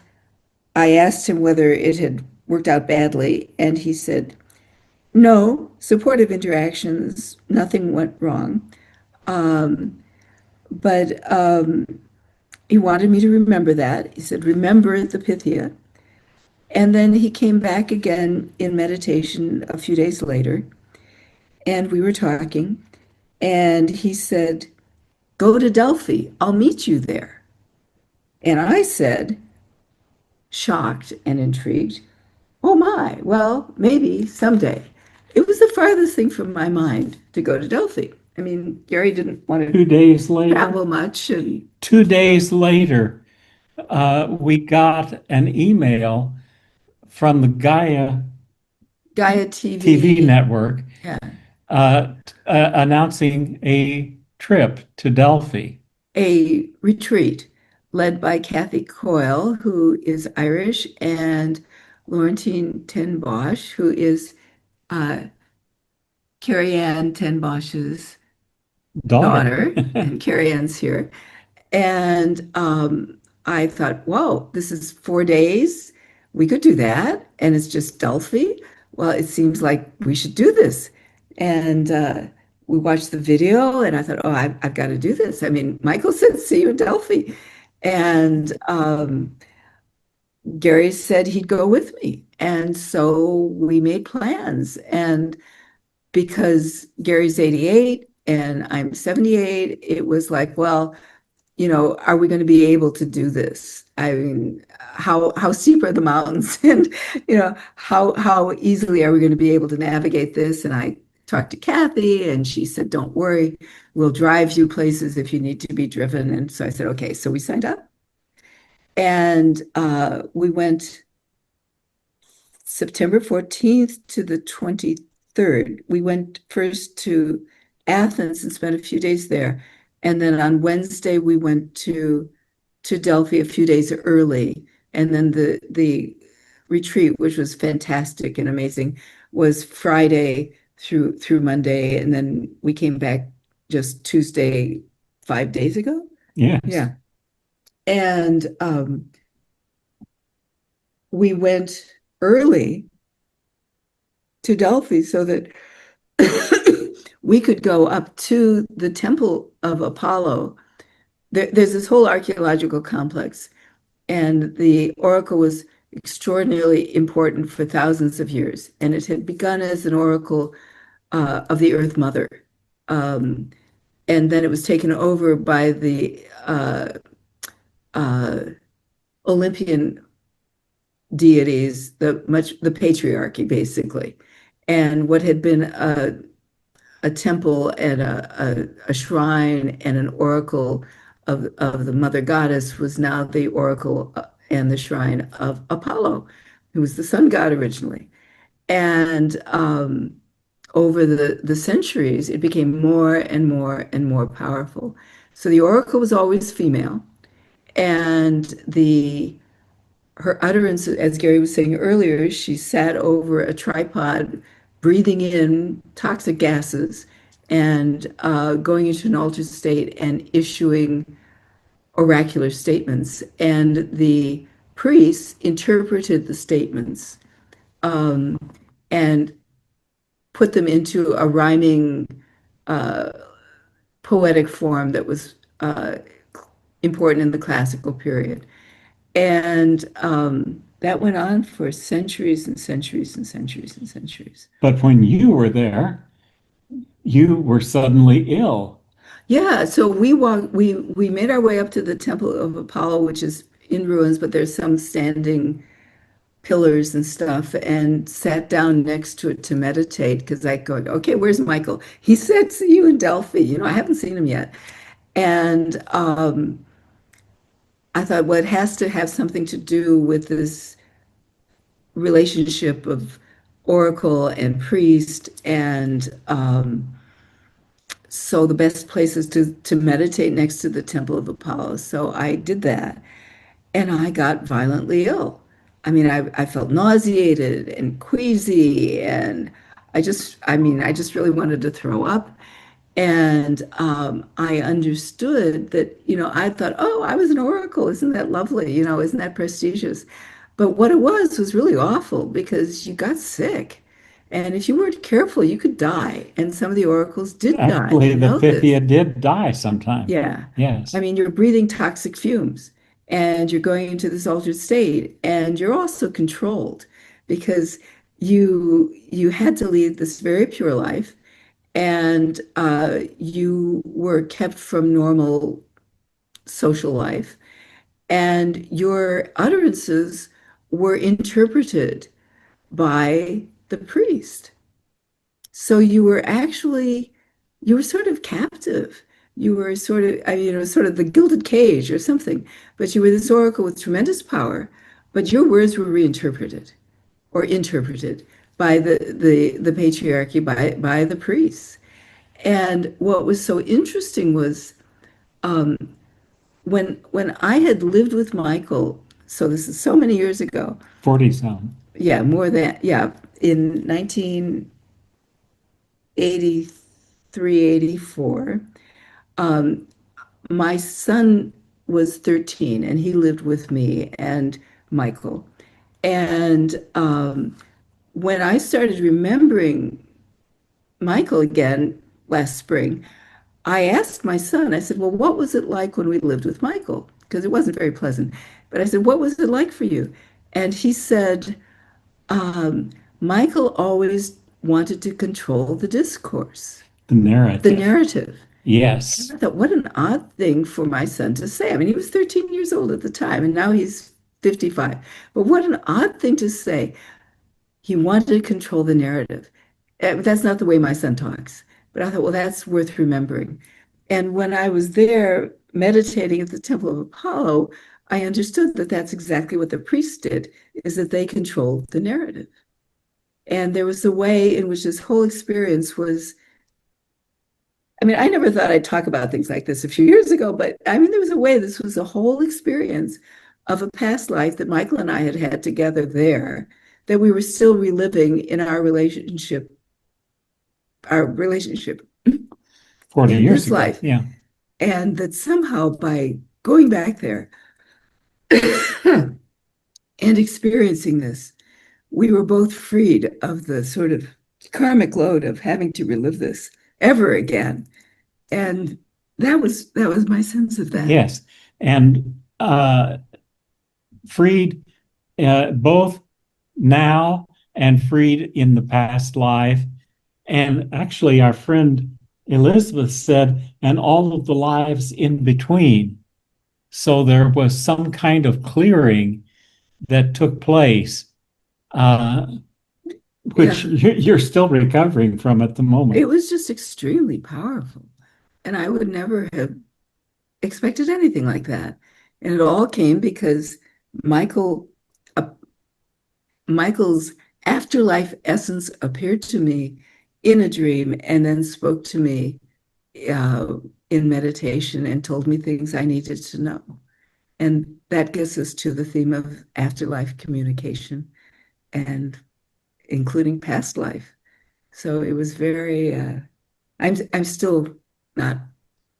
I asked him whether it had worked out badly, and he said, no, supportive interactions, nothing went wrong. But he wanted me to remember that. He said, remember the Pythia. And then he came back again in meditation a few days later, and we were talking, and he said, go to Delphi, I'll meet you there. And I said, shocked and intrigued, oh my, well, maybe someday. It was the farthest thing from my mind to go to Delphi. I mean, Gary didn't want to 2 days later, travel much. And 2 days later, we got an email from the Gaia TV network yeah, announcing a trip to Delphi. a retreat led by Kathy Coyle, who is Irish, and Laurentine ten Bosch, who is Carrie Ann ten Bosch's daughter, and Carrie Ann's here. And I thought, whoa, this is 4 days. We could do that. And it's just Delphi. Well, it seems like we should do this. And we watched the video, and I thought, oh, I've got to do this. I mean, Michael said, see you in Delphi. And Gary said he'd go with me. And so we made plans. And because Gary's 88 and I'm 78, it was like, well, are we going to be able to do this? I mean, how steep are the mountains, and how easily are we going to be able to navigate this? And I talked to Kathy, and she said, "Don't worry, we'll drive you places if you need to be driven." And so I said, "Okay." So we signed up, and we went September 14th to the 23rd. We went first to Athens and spent a few days there. And then on Wednesday, we went to Delphi a few days early And then the retreat, which was fantastic and amazing, was Friday through Monday, and then we came back just Tuesday, 5 days ago. Yes. Yeah. And we went early to Delphi so that we could go up to the temple of Apollo. There's this whole archaeological complex, and the oracle was extraordinarily important for thousands of years. And it had begun as an oracle of the Earth Mother. And then it was taken over by the Olympian deities, the patriarchy, basically. And what had been a temple and a shrine and an oracle of the mother goddess was now the oracle and the shrine of Apollo, who was the sun god originally. And over the centuries, it became more and more and more powerful. So the oracle was always female, and her utterance, as Gary was saying earlier, she sat over a tripod, breathing in toxic gases and going into an altered state and issuing oracular statements. And the priests interpreted the statements and put them into a rhyming poetic form that was important in the classical period. And that went on for centuries and centuries and centuries and centuries. But when you were there, you were suddenly ill. Yeah, so we made our way up to the Temple of Apollo, which is in ruins, but there's some standing pillars and stuff, and sat down next to it to meditate because I go, okay, where's Michael? He said, see you in Delphi. I haven't seen him yet. And I thought, well, it has to have something to do with this relationship of oracle and priest. And so the best place is to meditate next to the Temple of Apollo. So I did that, and I got violently ill. I mean, I felt nauseated and queasy, and I just really wanted to throw up. And I understood that, I thought, oh, I was an oracle. Isn't that lovely? Isn't that prestigious? But what it was really awful because you got sick. And if you weren't careful, you could die. And some of the oracles did die. Actually, You the know this. Pythia did die sometime. Yeah. Yes. I mean, you're breathing toxic fumes and you're going into this altered state, and you're also controlled because you had to lead this very pure life, and you were kept from normal social life, and your utterances were interpreted by the priest. So you were sort of captive. You were sort of, sort of the gilded cage or something, but you were this oracle with tremendous power, but your words were reinterpreted or interpreted by the patriarchy, by the priests. And what was so interesting was when I had lived with Michael, so this is so many years ago. 40 some. Yeah, more than, yeah, in 1983, 84. My son was 13 and he lived with me and Michael. And when I started remembering Michael again last spring, I asked my son, I said, well, what was it like when we lived with Michael? Because it wasn't very pleasant. But I said, what was it like for you? And he said, Michael always wanted to control the discourse, The narrative. the narrative. Yes. I thought, what an odd thing for my son to say. I mean, he was 13 years old at the time, and now he's 55. But what an odd thing to say. He wanted to control the narrative. That's not the way my son talks. But I thought, well, that's worth remembering. And when I was there meditating at the Temple of Apollo, I understood that that's exactly what the priests did, is that they controlled the narrative. And there was a way in which this whole experience was, I mean, I never thought I'd talk about things like this a few years ago, but I mean, there was a way, this was a whole experience of a past life that Michael and I had had together there, that we were still reliving in our relationship 40 in years this ago. life. Yeah. And that somehow by going back there and experiencing this, we were both freed of the sort of karmic load of having to relive this ever again. And that was my sense of that. Yes. And freed both now and freed in the past life. And actually, our friend Elizabeth said, and all of the lives in between. So there was some kind of clearing that took place, which you're still recovering from at the moment. It was just extremely powerful. And I would never have expected anything like that. And it all came because Michael's afterlife essence appeared to me in a dream and then spoke to me in meditation and told me things I needed to know. And that gets us to the theme of afterlife communication and including past life. So it was very, I'm still not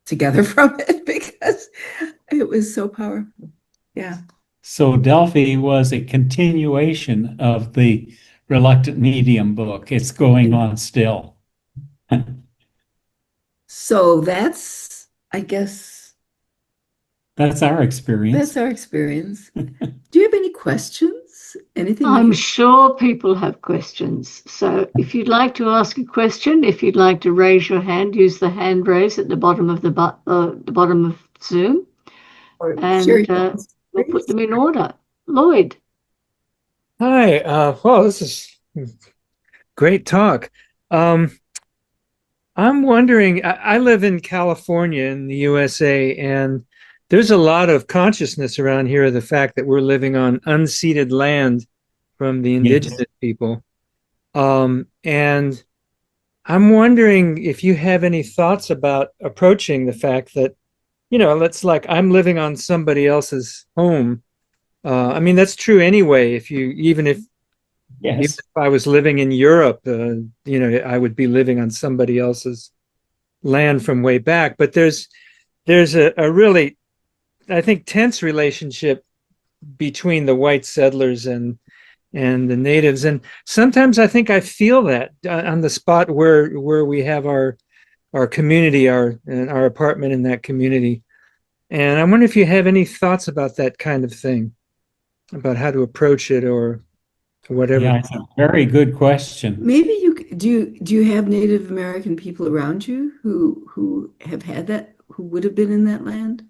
together from it because it was so powerful. Yeah. So Delphi was a continuation of the Reluctant Medium book. It's going on still. So that's, I guess, That's our experience. that's our experience. Do you have any questions? Anything? I'm sure people have questions. So if you'd like to ask a question, if you'd like to raise your hand, use the hand raise at the bottom of the bottom of Zoom, and we'll put them in order. Lloyd. Hi. Well, this is great talk. I'm wondering, I live in California in the USA, and there's a lot of consciousness around here of the fact that we're living on unceded land from the indigenous people. And I'm wondering if you have any thoughts about approaching the fact that, it's like I'm living on somebody else's home. I mean, that's true anyway. Even if I was living in Europe, I would be living on somebody else's land from way back. But there's a really, I think, tense relationship between the white settlers and the natives. And sometimes I think I feel that on the spot where we have our community, our apartment in that community. And I wonder if you have any thoughts about that kind of thing, about how to approach it or whatever. Yeah, it's a very good question. Maybe do you have Native American people around you who have had that, who would have been in that land?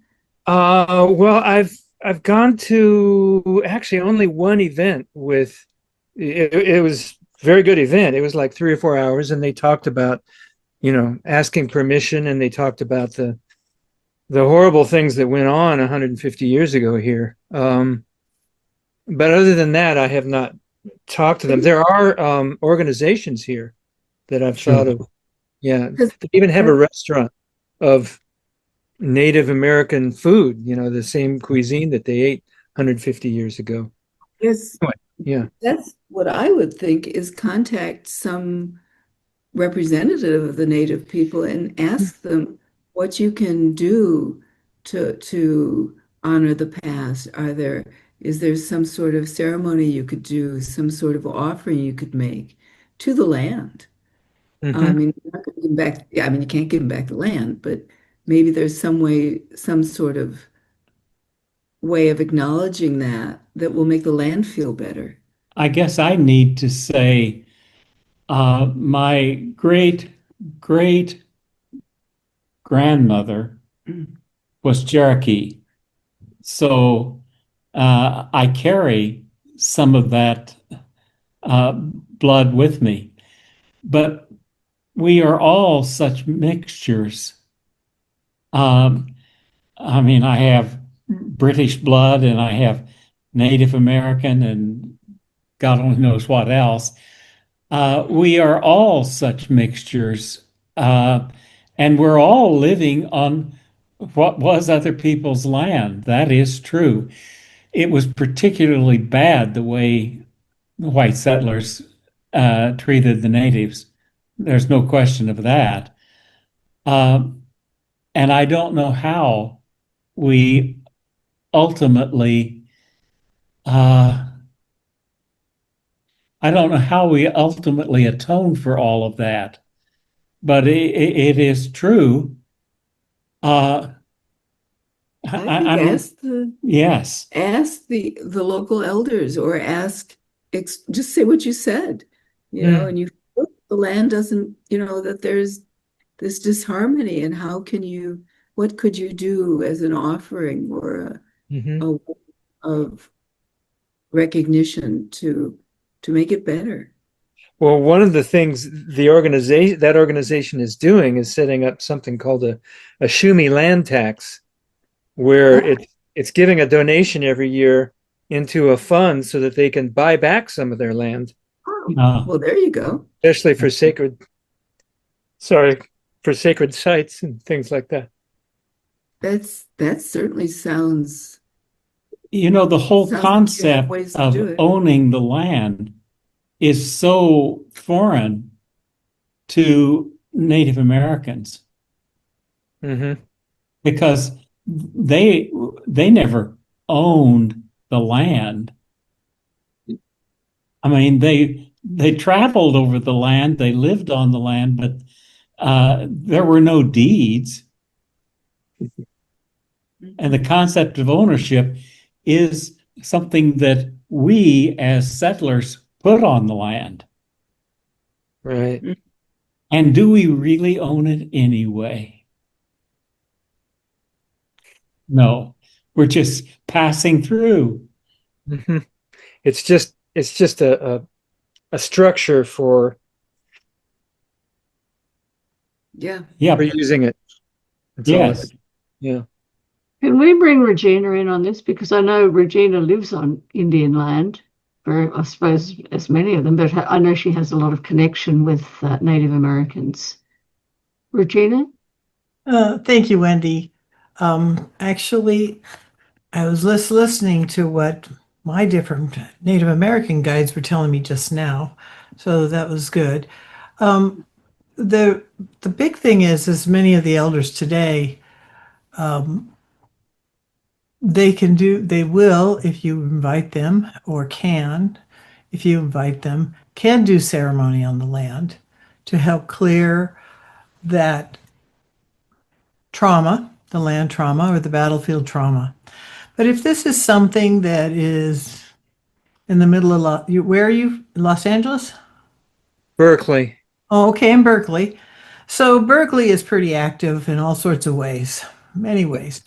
Well, I've gone to actually only one event with it was a very good event. It was like 3 or 4 hours, and they talked about, asking permission, and they talked about the horrible things that went on 150 years ago here. But other than that, I have not talked to them. There are organizations here that I've thought of. Yeah, they even have a restaurant of Native American food, the same cuisine that they ate 150 years ago. Yes. Anyway, yeah. That's what I would think, is contact some representative of the Native people and ask them what you can do to honor the past. Is there some sort of ceremony you could do, some sort of offering you could make to the land? I mean, you're not gonna give back, I mean, you can't give them back the land, but maybe there's some way, some sort of way of acknowledging that will make the land feel better. I guess I need to say my great grandmother was Cherokee. So I carry some of that blood with me. But we are all such mixtures. I mean, I have British blood and I have Native American and God only knows what else. We are all such mixtures. And we're all living on what was other people's land. That is true. it was particularly bad the way the white settlers treated the natives. There's no question of that. Um, and I don't know how we ultimately, I don't know how we ultimately atone for all of that, but it is true. Uh, I think I mean, yes, ask the local elders, or just say what you said, Mm. and you feel the land doesn't, that there's this disharmony, and what could you do as an offering or Hmm. a way of recognition to make it better? Well, one of the things that organization is doing is setting up something called a Shumi land tax, where Ah, it's giving a donation every year into a fund so that they can buy back some of their land, uh, well, there you go. especially sorry, for sacred sites and things like that. That certainly sounds the whole like you have concept ways to do of it. owning the land is so foreign to Native Americans Hmm. because they they never owned the land. I mean, they traveled over the land, they lived on the land, but there were no deeds. And the concept of ownership is something that we as settlers put on the land. Right. And do we really own it anyway? No, we're just passing through. Hmm. It's just a structure for Yeah. Yep. using it. That's all. Yes. Yeah. Can we bring Regina in on this? Because I know Regina lives on Indian land, for I suppose as many of them, but I know she has a lot of connection with Native Americans. Regina? Thank you, Wendy. Actually, I was listening to what my different Native American guides were telling me just now, so that was good. Um, the the big thing is many of the elders today, um, they will, if you invite them, or can, if you invite them, can do ceremony on the land to help clear that trauma, the land trauma or the battlefield trauma. But if this is something that is in the middle of where are you? Los Angeles? Berkeley. Oh, okay, in Berkeley. So Berkeley is pretty active in all sorts of ways, many ways.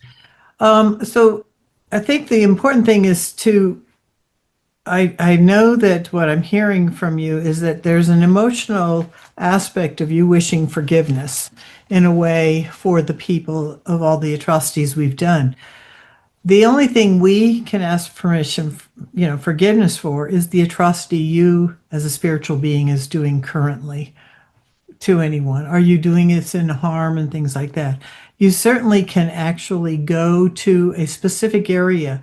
So I think the important thing is I know that what I'm hearing from you is that there's an emotional aspect of you wishing forgiveness in a way for the people of all the atrocities we've done. The only thing we can ask permission, forgiveness for is the atrocity you as a spiritual being is doing currently to anyone. Are you doing it in harm and things like that? You certainly can actually go to a specific area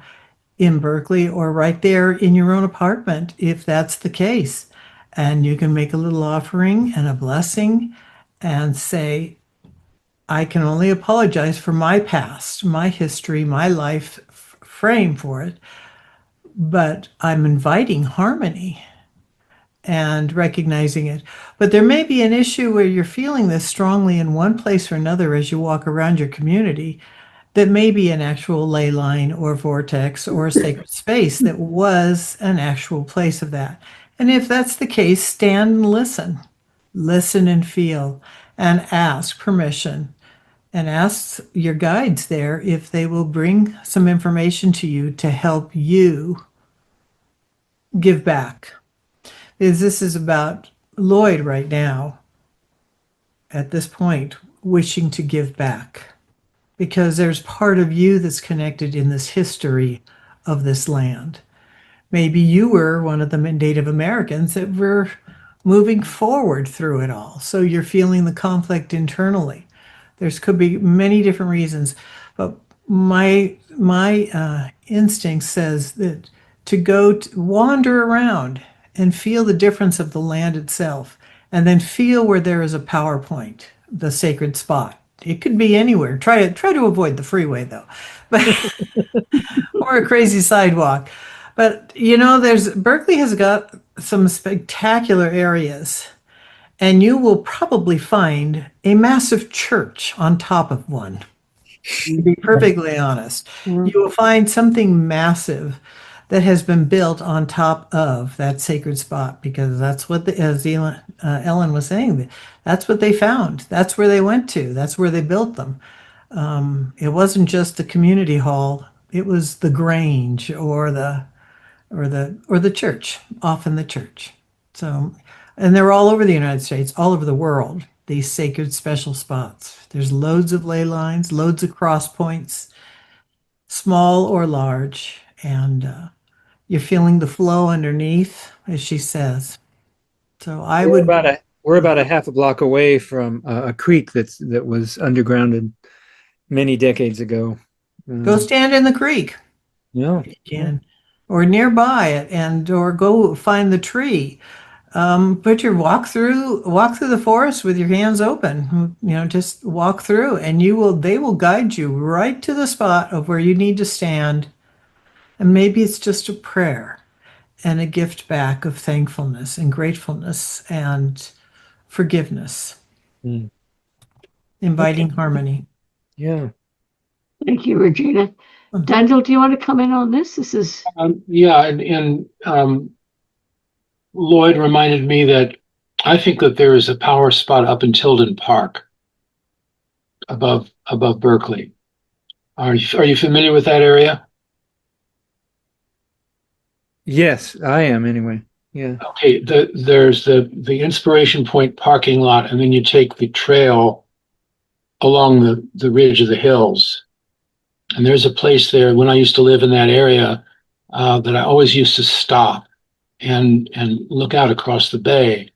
in Berkeley or right there in your own apartment if that's the case. And you can make a little offering and a blessing and say, I can only apologize for my past, my history, my life frame for it, but I'm inviting harmony and recognizing it. But there may be an issue where you're feeling this strongly in one place or another as you walk around your community that may be an actual ley line or vortex or a sacred space that was an actual place of that. And if that's the case, stand and listen. Listen and feel and ask permission and ask your guides there if they will bring some information to you to help you give back. Because this is about Lloyd right now, at this point, wishing to give back. Because there's part of you that's connected in this history of this land. Maybe you were one of the Native Americans that were moving forward through it all. So you're feeling the conflict internally. There's could be many different reasons, but my instinct says that to go wander around and feel the difference of the land itself, and then feel where there is a power point, the sacred spot. It could be anywhere. Try to avoid the freeway though, but or a crazy sidewalk. But there's Berkeley has got some spectacular areas, and you will probably find a massive church on top of one. To be perfectly honest, you will find something massive that has been built on top of that sacred spot, because that's what as Elyn was saying, that's what they found. That's where they went to. That's where they built them. It wasn't just the community hall. It was the Grange or the church, often the church. So, and they're all over the United States, all over the world, these sacred special spots. There's loads of ley lines, loads of cross points, small or large, and you're feeling the flow underneath, as she says. So We're about a half a block away from a creek that was undergrounded many decades ago. Go stand in the creek. Yeah. If you can, or nearby it, or go find the tree. Put your walk through the forest with your hands open. Just walk through, and they will guide you right to the spot of where you need to stand. And maybe it's just a prayer and a gift back of thankfulness and gratefulness and forgiveness, inviting harmony. Yeah. Thank you, Regina. Daniel, do you want to comment on this? This is yeah, and Lloyd reminded me that I think that there is a power spot up in Tilden Park, above Berkeley. Are you familiar with that area? Yes, I am anyway. Yeah. Okay, there's the Inspiration Point parking lot, and then you take the trail along the ridge of the hills. And there's a place there when I used to live in that area that I always used to stop and look out across the bay.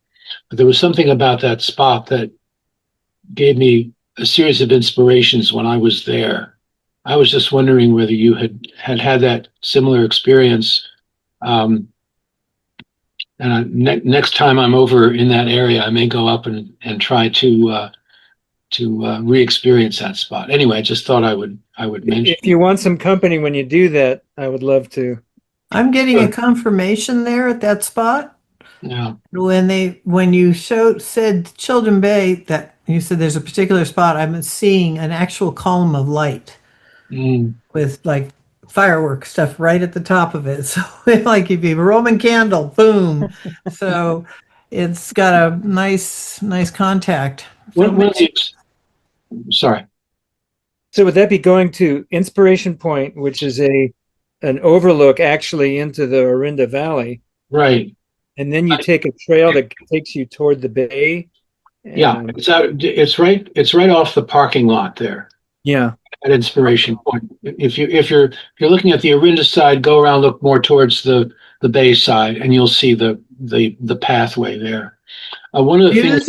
But there was something about that spot that gave me a series of inspirations when I was there. I was just wondering whether you had that similar experience. And next time I'm over in that area, I may go up and try to re-experience that spot. Anyway, I just thought I would mention. If you want some company when you do that, I would love to. I'm getting a confirmation there at that spot. Yeah. When you said Children Bay, that you said there's a particular spot, I'm seeing an actual column of light with like fireworks stuff right at the top of it. So like if you have a Roman candle, boom. So it's got a nice contact. Sorry. So would that be going to Inspiration Point, which is an overlook actually into the Orinda Valley? Right. And then you take a trail that takes you toward the bay. Yeah, it's right off the parking lot there. Yeah. At Inspiration Point. If you're looking at the Orinda side, go around, look more towards the bay side, and you'll see the pathway there. One of the things,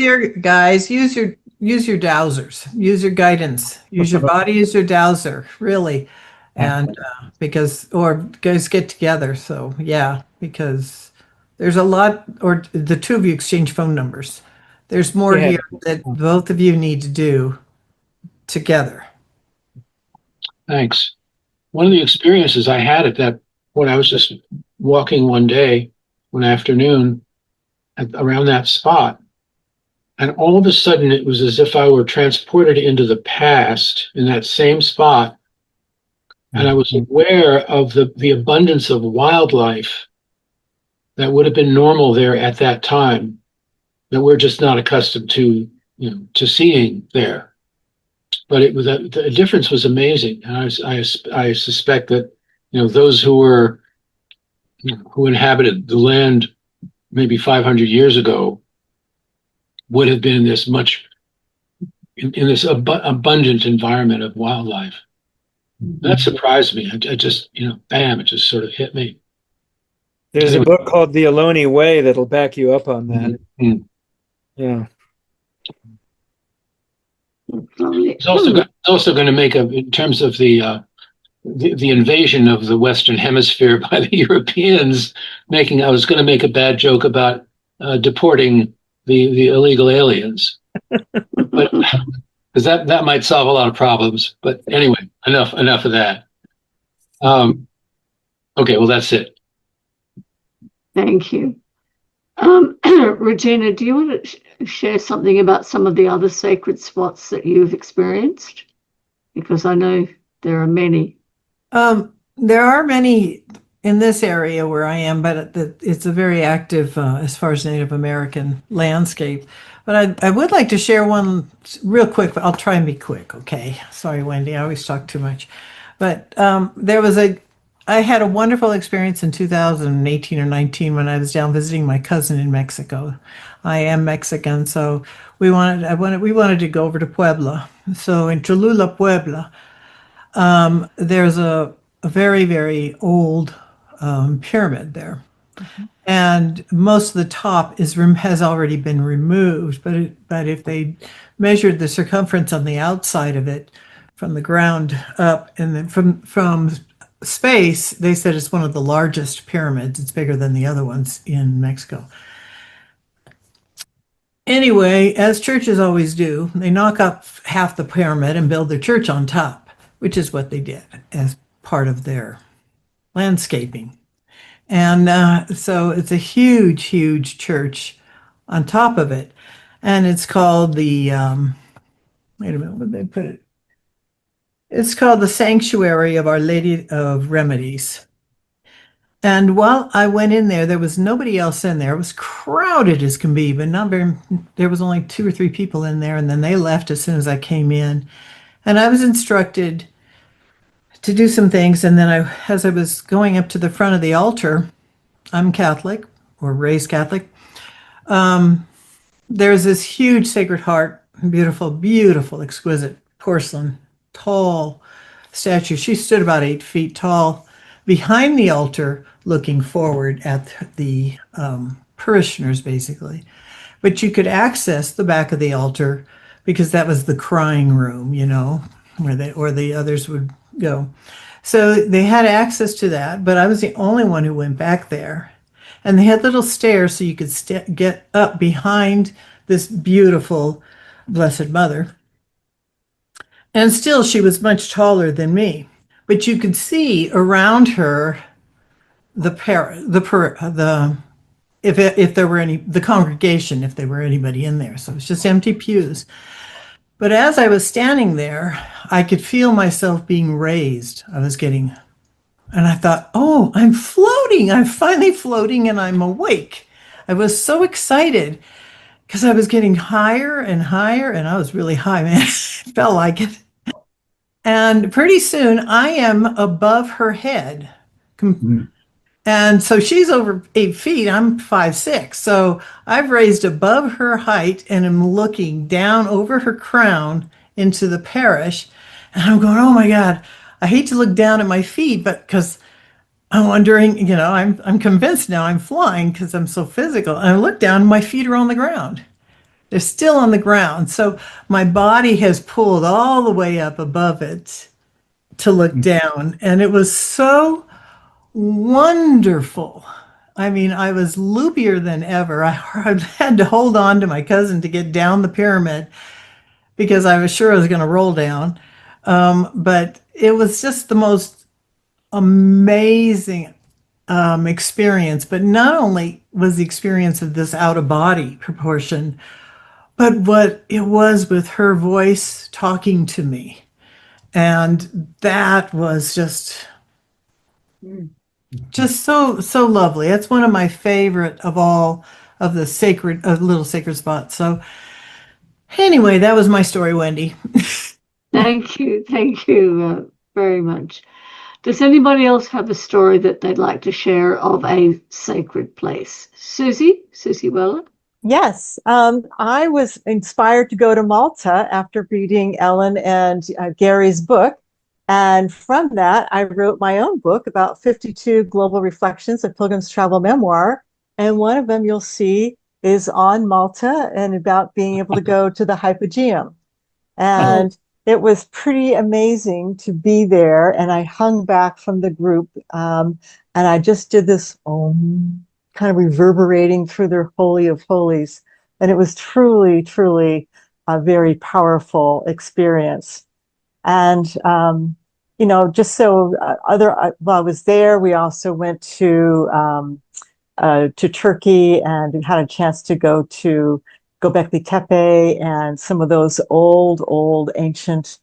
use your dowsers, use your guidance, use your body as your dowser, really. And or guys get together. So yeah, because there's a lot, or the two of you exchange phone numbers. There's more here that both of you need to do together. Thanks. One of the experiences I had at that point, I was just walking one afternoon around that spot. And all of a sudden, it was as if I were transported into the past in that same spot. And I was aware of the abundance of wildlife that would have been normal there at that time, that we're just not accustomed to seeing there. But the difference was amazing. And I suspect that those who inhabited the land maybe 500 years ago would have been in this abundant environment of wildlife. That surprised me. I just, bam, it just sort of hit me. There's a book called The Elony Way that'll back you up on that. Mm-hmm. Yeah. It's also going to make in terms of the the invasion of the Western Hemisphere by the Europeans, I was going to make a bad joke about deporting the illegal aliens, but because that might solve a lot of problems. But anyway, enough of that. Okay, well, that's it. Thank you. Regina, do you want to share something about some of the other sacred spots that you've experienced? Because I know there are many. There are many in this area where I am, but it's a very active as far as Native American landscape. But I would like to share one real quick. I'll try and be quick, okay? Sorry, Wendy, I always talk too much. But I had a wonderful experience in 2018 or 19 when I was down visiting my cousin in Mexico. I am Mexican, so we wanted to go over to Puebla. So in Cholula, Puebla, there's a very, very old pyramid there. And most of the top has already been removed, but if they measured the circumference on the outside of it from the ground up and then from space, they said it's one of the largest pyramids. It's bigger than the other ones in Mexico. Anyway, as churches always do, they knock up half the pyramid and build their church on top, which is what they did as part of their landscaping. And so it's a huge, huge church on top of it. And it's called wait a minute, where did they put it? It's called the Sanctuary of Our Lady of Remedies. And while I went in there was nobody else in there. It was crowded as can be, but there was only 2 or 3 people in there. And then they left as soon as I came in. And I was instructed to do some things. And then as I was going up to the front of the altar, I'm Catholic or raised Catholic. There's this huge Sacred Heart, beautiful, beautiful, exquisite porcelain, tall statue. She stood about 8 feet tall behind the altar, looking forward at the parishioners, basically. But you could access the back of the altar because that was the crying room, where the others would go. So they had access to that, but I was the only one who went back there. And they had little stairs so you could get up behind this beautiful Blessed Mother. And still, she was much taller than me. But you could see around her the congregation, if there were anybody in there. So it was just empty pews. But as I was standing there, I could feel myself being raised. And I thought, oh, I'm floating. I'm finally floating and I'm awake. I was so excited because I was getting higher and higher, and I was really high, man. It felt like it. And pretty soon I am above her head. And so she's over 8 feet. I'm 5'6". So I've raised above her height and am looking down over her crown into the parish. And I'm going, oh my God, I hate to look down at my feet, but because I'm wondering, I'm convinced now I'm flying because I'm so physical. And I look down, my feet are on the ground. They're still on the ground. So my body has pulled all the way up above it to look down. And it was so wonderful. I mean, I was loopier than ever. I had to hold on to my cousin to get down the pyramid because I was sure I was going to roll down. But it was just the most amazing experience. But not only was the experience of this out of body proportion, but what it was with her voice talking to me. And that was just so lovely. That's one of my favorite of all of the little sacred spots. So anyway, that was my story, Wendy. Thank you very much. Does anybody else have a story that they'd like to share of a sacred place? Susie Weller? Yes, I was inspired to go to Malta after reading Elyn and Gary's book. And from that, I wrote my own book about 52 global reflections, a pilgrim's travel memoir. And one of them you'll see is on Malta and about being able to go to the Hypogeum. And it was pretty amazing to be there. And I hung back from the group, and I just did this kind of reverberating through their Holy of Holies. And it was truly, truly a very powerful experience. And, just so while I was there, we also went to Turkey and had a chance to go to Göbekli Tepe and some of those old ancient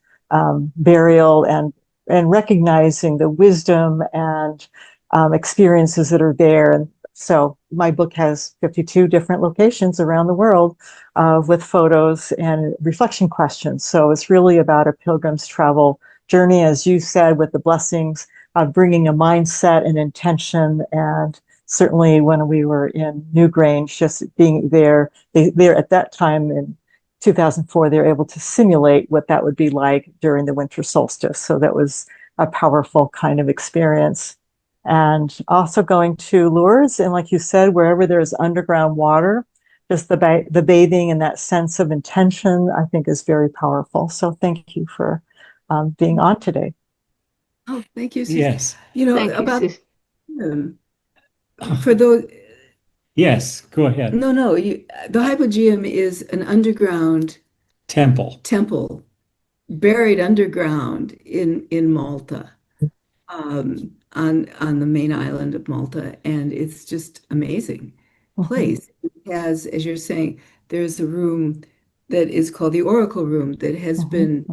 burial and recognizing the wisdom and experiences that are there. And so my book has 52 different locations around the world with photos and reflection questions. So it's really about a pilgrim's travel journey, as you said, with the blessings of bringing a mindset and intention. And certainly when we were in Newgrange, just being there, they're at that time in 2004, they were able to simulate what that would be like during the winter solstice. So that was a powerful kind of experience. And also going to Lourdes, and like you said, wherever there's underground water, just the bathing and that sense of intention, I think is very powerful. So thank you for being on today. Oh, thank you, Susan. Yes. Thank you, About sis. for those. Yes, go ahead. No, the hypogeum is an underground Temple. Buried underground in Malta, on the main island of Malta, and it's just amazing place. It has, as you're saying, there's a room that is called the Oracle Room that has been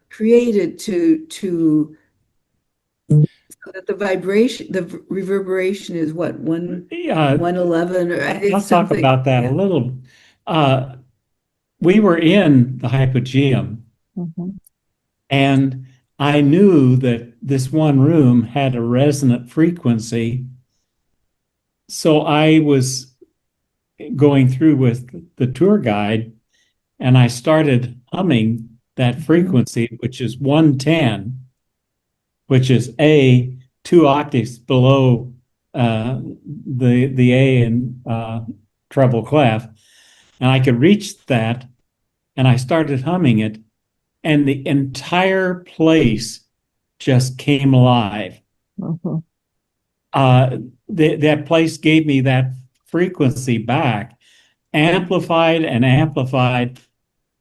created to so that the reverberation is what, 111 or I'll talk about that a little. We were in the hypogeum, and I knew that this one room had a resonant frequency. So I was going through with the tour guide, and I started humming that frequency, which is 110, which is A, 2 octaves below the A in treble clef. And I could reach that, and I started humming it, and the entire place just came alive. That place gave me that frequency back, amplified and amplified.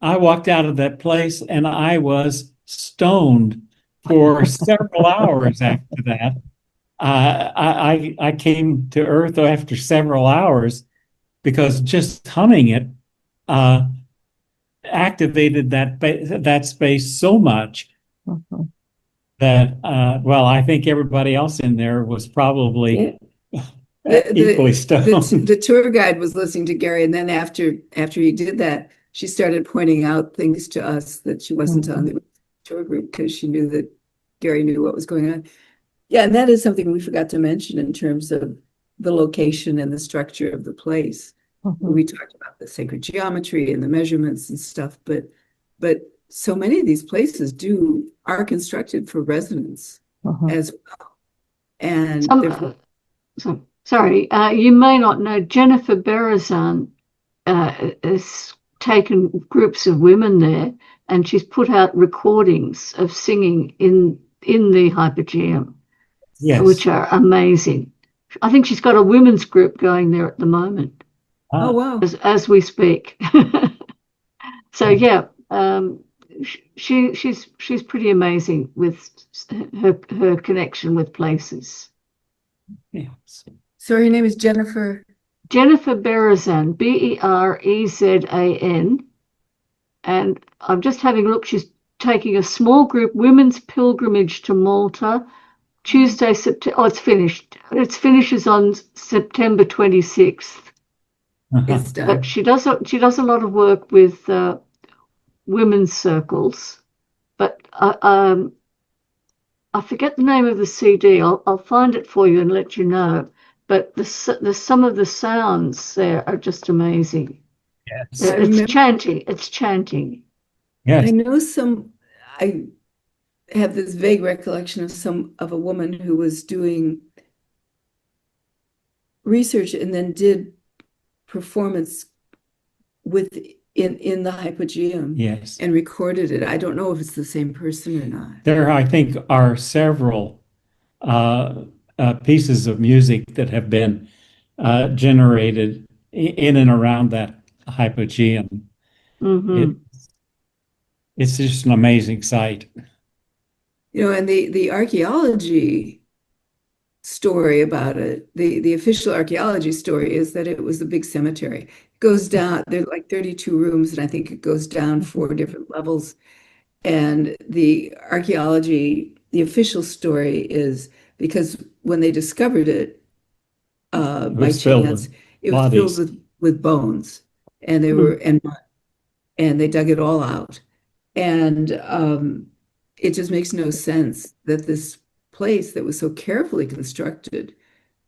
I walked out of that place and I was stoned for several hours after that. I came to Earth after several hours because just humming it activated that space so much that I think everybody else in there was probably equally stoned. The tour guide was listening to Gary, and then after he did that, she started pointing out things to us that she wasn't on the tour group because she knew that Gary knew what was going on. Yeah, and that is something we forgot to mention in terms of the location and the structure of the place. We talked about the sacred geometry and the measurements and stuff, but so many of these places are constructed for resonance as well. And sorry, you may not know, Jennifer Berezan has taken groups of women there, and she's put out recordings of singing in the hypogeum, which are amazing. I think she's got a women's group going there at the moment. Oh wow! As we speak. So yeah, she's pretty amazing with her connection with places. Yes. So her name is Jennifer Berezan, Berezan, and I'm just having a look. She's taking a small group women's pilgrimage to Malta. Tuesday, September. Oh, it's finished. It finishes on September 26th. It's done. But she does a lot of work with women's circles, but I forget the name of the CD. I'll find it for you and let you know. But the some of the sounds there are just amazing. Yes. It's chanting. Yes. I know I have this vague recollection of a woman who was doing research and then did performance in the hypogeum Yes. and recorded it. I don't know if it's the same person or not. There, I think, are several pieces of music that have been generated in and around that hypogeum. Hmm. It's just an amazing sight. And the archaeology story about it, the official archaeology story is that it was a big cemetery. It goes down, there's like 32 rooms, and I think it goes down 4 different levels. And the official story is because when they discovered it, It by was filled chance, with it was filled bodies. with bones, and they were and they dug it all out. And it just makes no sense that this place that was so carefully constructed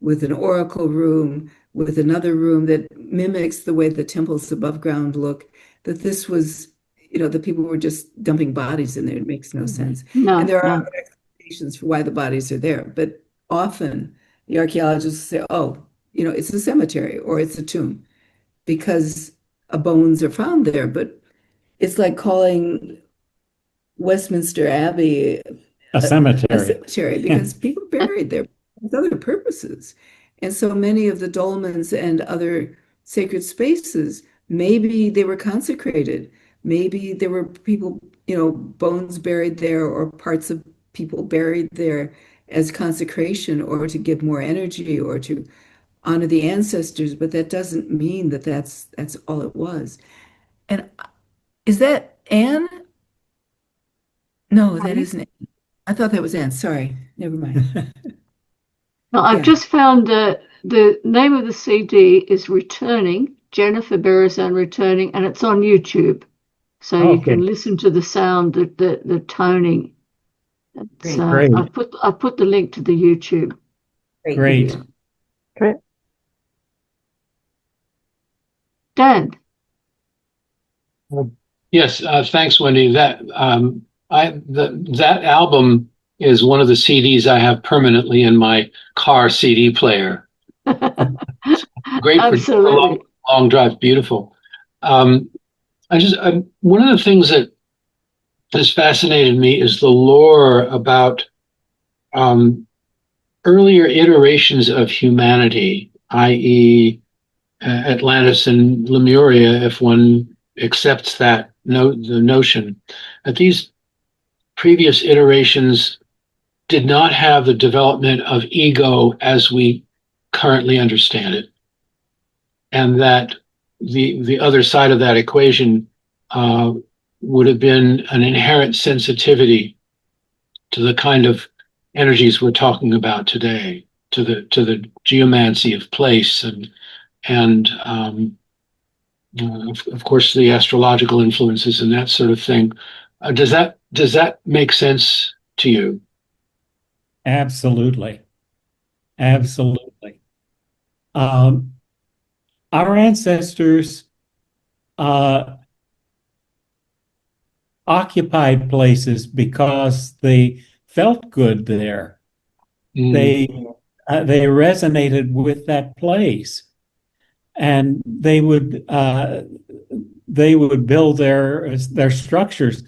with an oracle room, with another room that mimics the way the temples above ground look, that this was, the people were just dumping bodies in there. It makes no sense. No, And there are no. other explanations for why the bodies are there, but often the archaeologists say, oh, it's a cemetery or it's a tomb because bones are found there. But it's like calling Westminster Abbey A a cemetery. cemetery because people buried there with other purposes. And so many of the dolmens and other sacred spaces, maybe they were consecrated. Maybe there were people, bones buried there or parts of people buried there as consecration or to give more energy or to honor the ancestors, but that doesn't mean that that's all it was. And is that Anne? No, that isn't. I thought that was Anne. Sorry. Never mind. No, I've Yeah. just found the name of the CD is Returning, Jennifer Berrizan Returning, and it's on YouTube. So you Okay. can listen to the sound, the toning. It's, Great. Great. I put the link to the YouTube Great. video. Great. Dan, Yes, thanks, Wendy. That album is one of the CDs I have permanently in my car CD player. Great for absolutely. long drive, beautiful. One of the things that has fascinated me is the lore about earlier iterations of humanity, i.e., Atlantis and Lemuria, if one accepts the notion that these previous iterations did not have the development of ego as we currently understand it, and that the other side of that equation would have been an inherent sensitivity to the kind of energies we're talking about today, to the geomancy of place and of course the astrological influences and that sort of thing. Does that make sense to you? Absolutely. Absolutely. Our ancestors occupied places because they felt good there. They resonated with that place, and they would build their structures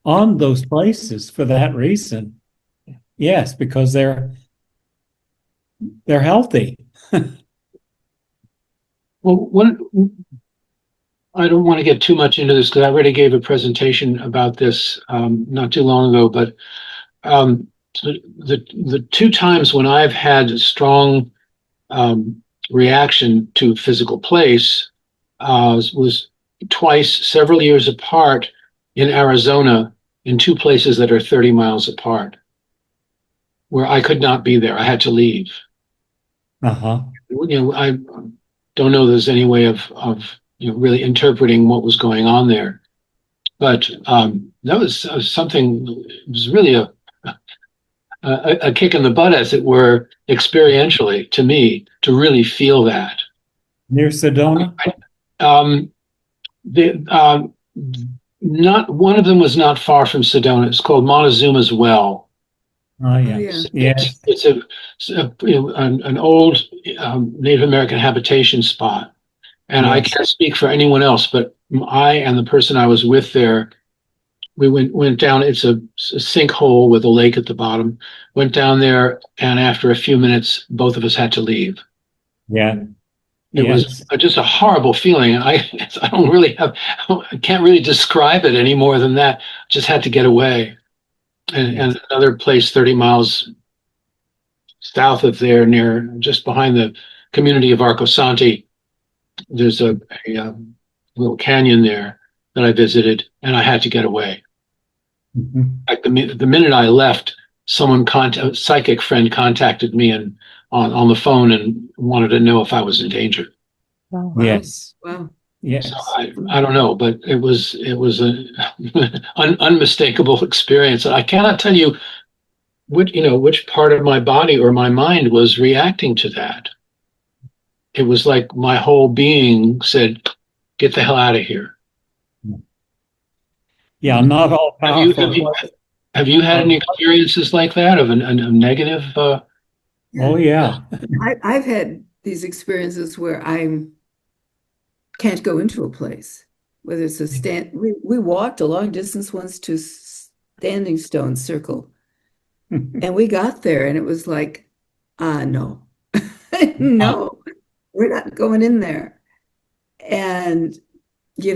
on those places for that reason. Yes, because they're healthy. Well, I don't want to get too much into this because I already gave a presentation about this not too long ago, but the 2 times when I've had a strong reaction to physical place was twice, several years apart in Arizona, in 2 places that are 30 miles apart, where I could not be there. I had to leave. Uh-huh. I don't know there's any way of really interpreting what was going on there, but that was something. It was really a kick in the butt, as it were, experientially to me, to really feel that. Near Sedona? Not one of them was not far from Sedona. It's called Montezuma's Well. Oh, yeah. Yeah. Yes. It's an old Native American habitation spot, And I Yes. can't speak for anyone else, but I and the person I was with there, we went down. It's a sinkhole with a lake at the bottom. Went down there, and after a few minutes, both of us had to leave. Yeah. It was Yes. just a horrible feeling. I don't really have, I can't really describe it any more than that. Just had to get away. And another place 30 miles south of there, near just behind the community of Arcosanti, there's a little canyon there that I visited, and I had to get away. Mhm. Like the minute I left, a psychic friend contacted me and on the phone and wanted to know if I was in danger. Wow. Yes. Wow. Yes. So I don't know, but it was an unmistakable experience. I cannot tell you which part of my body or my mind was reacting to that. It was like my whole being said, "Get the hell out of here." Yeah, not all Have you have powerful. you have you had any experiences like that of a negative? Oh, yeah. I've had these experiences where I can't go into a place, whether it's a we walked a long distance once to Standing Stone Circle, and we got there and it was like, no, no, we're not going in there. And, you,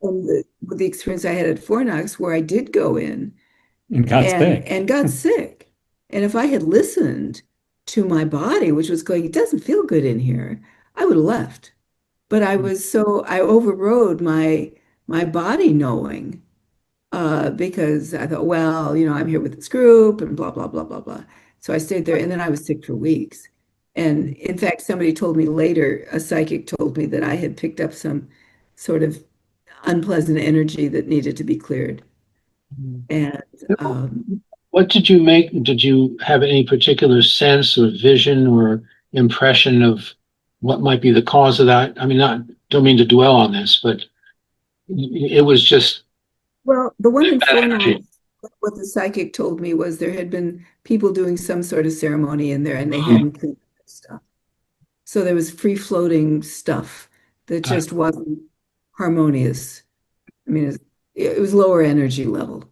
with the experience I had at Fornox where I did go in And got sick. and got sick. And if I had listened to my body, which was going, it doesn't feel good in here, I would have left. But I overrode my body knowing, because I thought, well, I'm here with this group and blah, blah, blah, blah, blah. So I stayed there, and then I was sick for weeks. And in fact, somebody told me later, a psychic told me that I had picked up some sort of unpleasant energy that needed to be cleared. And What did you make? Did you have any particular sense or vision or impression of what might be the cause of that? I mean, don't mean to dwell on this, but it was just well, the one in bad energy. Fornox, what the psychic told me was there had been people doing some sort of ceremony in there, and they hadn't cleaned up the stuff. So there was free floating stuff that just wasn't harmonious. I mean, it was lower energy level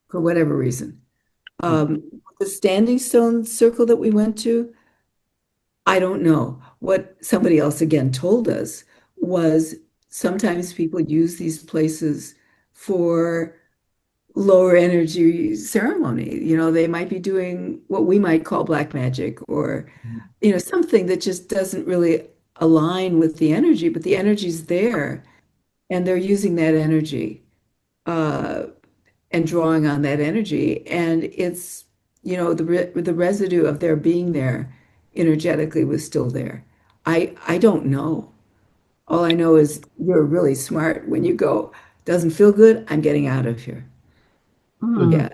for whatever reason. The Standing Stone Circle that we went to, I don't know. What somebody else again told us was sometimes people use these places for lower energy ceremony. They might be doing what we might call black magic, or, something that just doesn't really align with the energy, but the energy's there and they're using that energy, and drawing on that energy. And it's, the residue of their being there energetically was still there. I don't know. All I know is you're really smart when you go, doesn't feel good, I'm getting out of here. Yeah.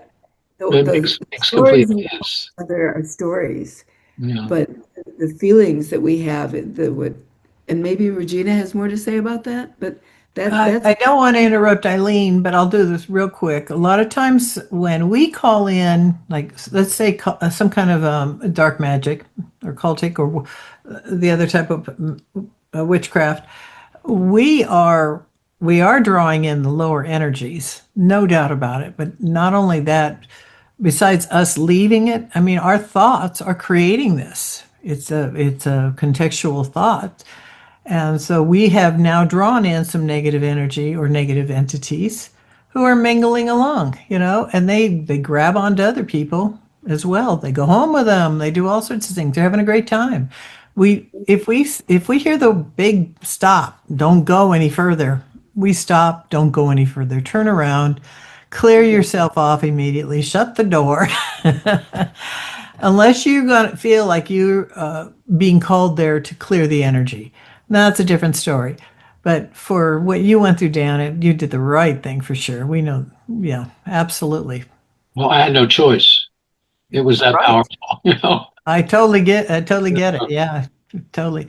It The makes complete stories in sense. there are stories, Yeah. but the feelings that we have, and maybe Regina has more to say about that, but that's I don't want to interrupt Eileen, but I'll do this real quick. A lot of times when we call in, like let's say some kind of dark magic or cultic or the other type of witchcraft, we are drawing in the lower energies, no doubt about it. But not only that, besides us leaving it, I mean, our thoughts are creating this. It's a contextual thought. And so we have now drawn in some negative energy or negative entities who are mingling along, and they grab onto other people as well. They go home with them. They do all sorts of things. They're having a great time. If we hear the big stop, don't go any further. We stop, don't go any further. Turn around, clear yourself off immediately, shut the door. Unless you're going to feel like you're being called there to clear the energy. That's a different story. But for what you went through, Dan, you did the right thing for sure. We know. Yeah, absolutely. Well, I had no choice. It was that Right. powerful. I totally get it. Yeah, totally.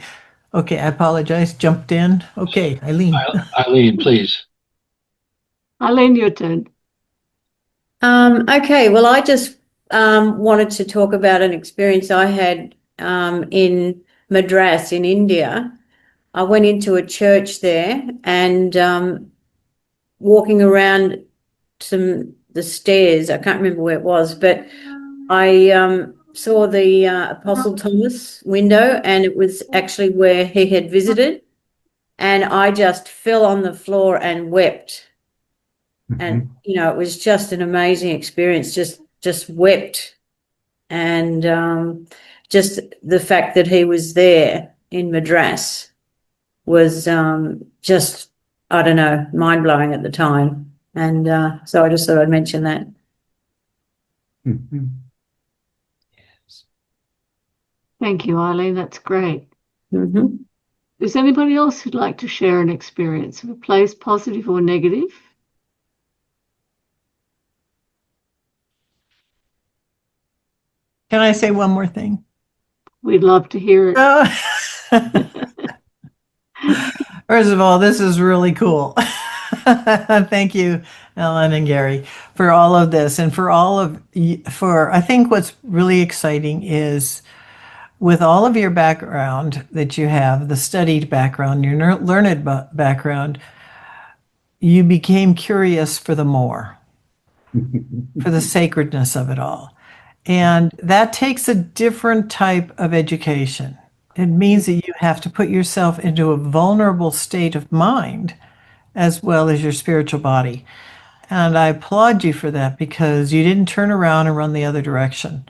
Okay, I apologize. Jumped in. Okay, Eileen. Eileen, please. Eileen, your turn. Okay, well, I just wanted to talk about an experience I had in Madras in India. I went into a church there and walking around the stairs, I can't remember where it was, but I saw the Apostle Thomas window, and it was actually where he had visited. And I just fell on the floor and wept. And, it was just an amazing experience, just wept. And just the fact that he was there in Madras was just, I don't know, mind-blowing at the time. And so I just thought I'd mention that. Yes. Thank you, Eileen. That's great. Mm-hmm. Is anybody else who'd like to share an experience of a place, positive or negative? Can I say one more thing? We'd love to hear it. First of all, this is really cool. Thank you, Elyn and Gary, for all of this, and I think what's really exciting is with all of your background that you have, the studied background, your learned background, you became curious for the more, for the sacredness of it all. And that takes a different type of education. It means that you have to put yourself into a vulnerable state of mind as well as your spiritual body. And I applaud you for that, because you didn't turn around and run the other direction.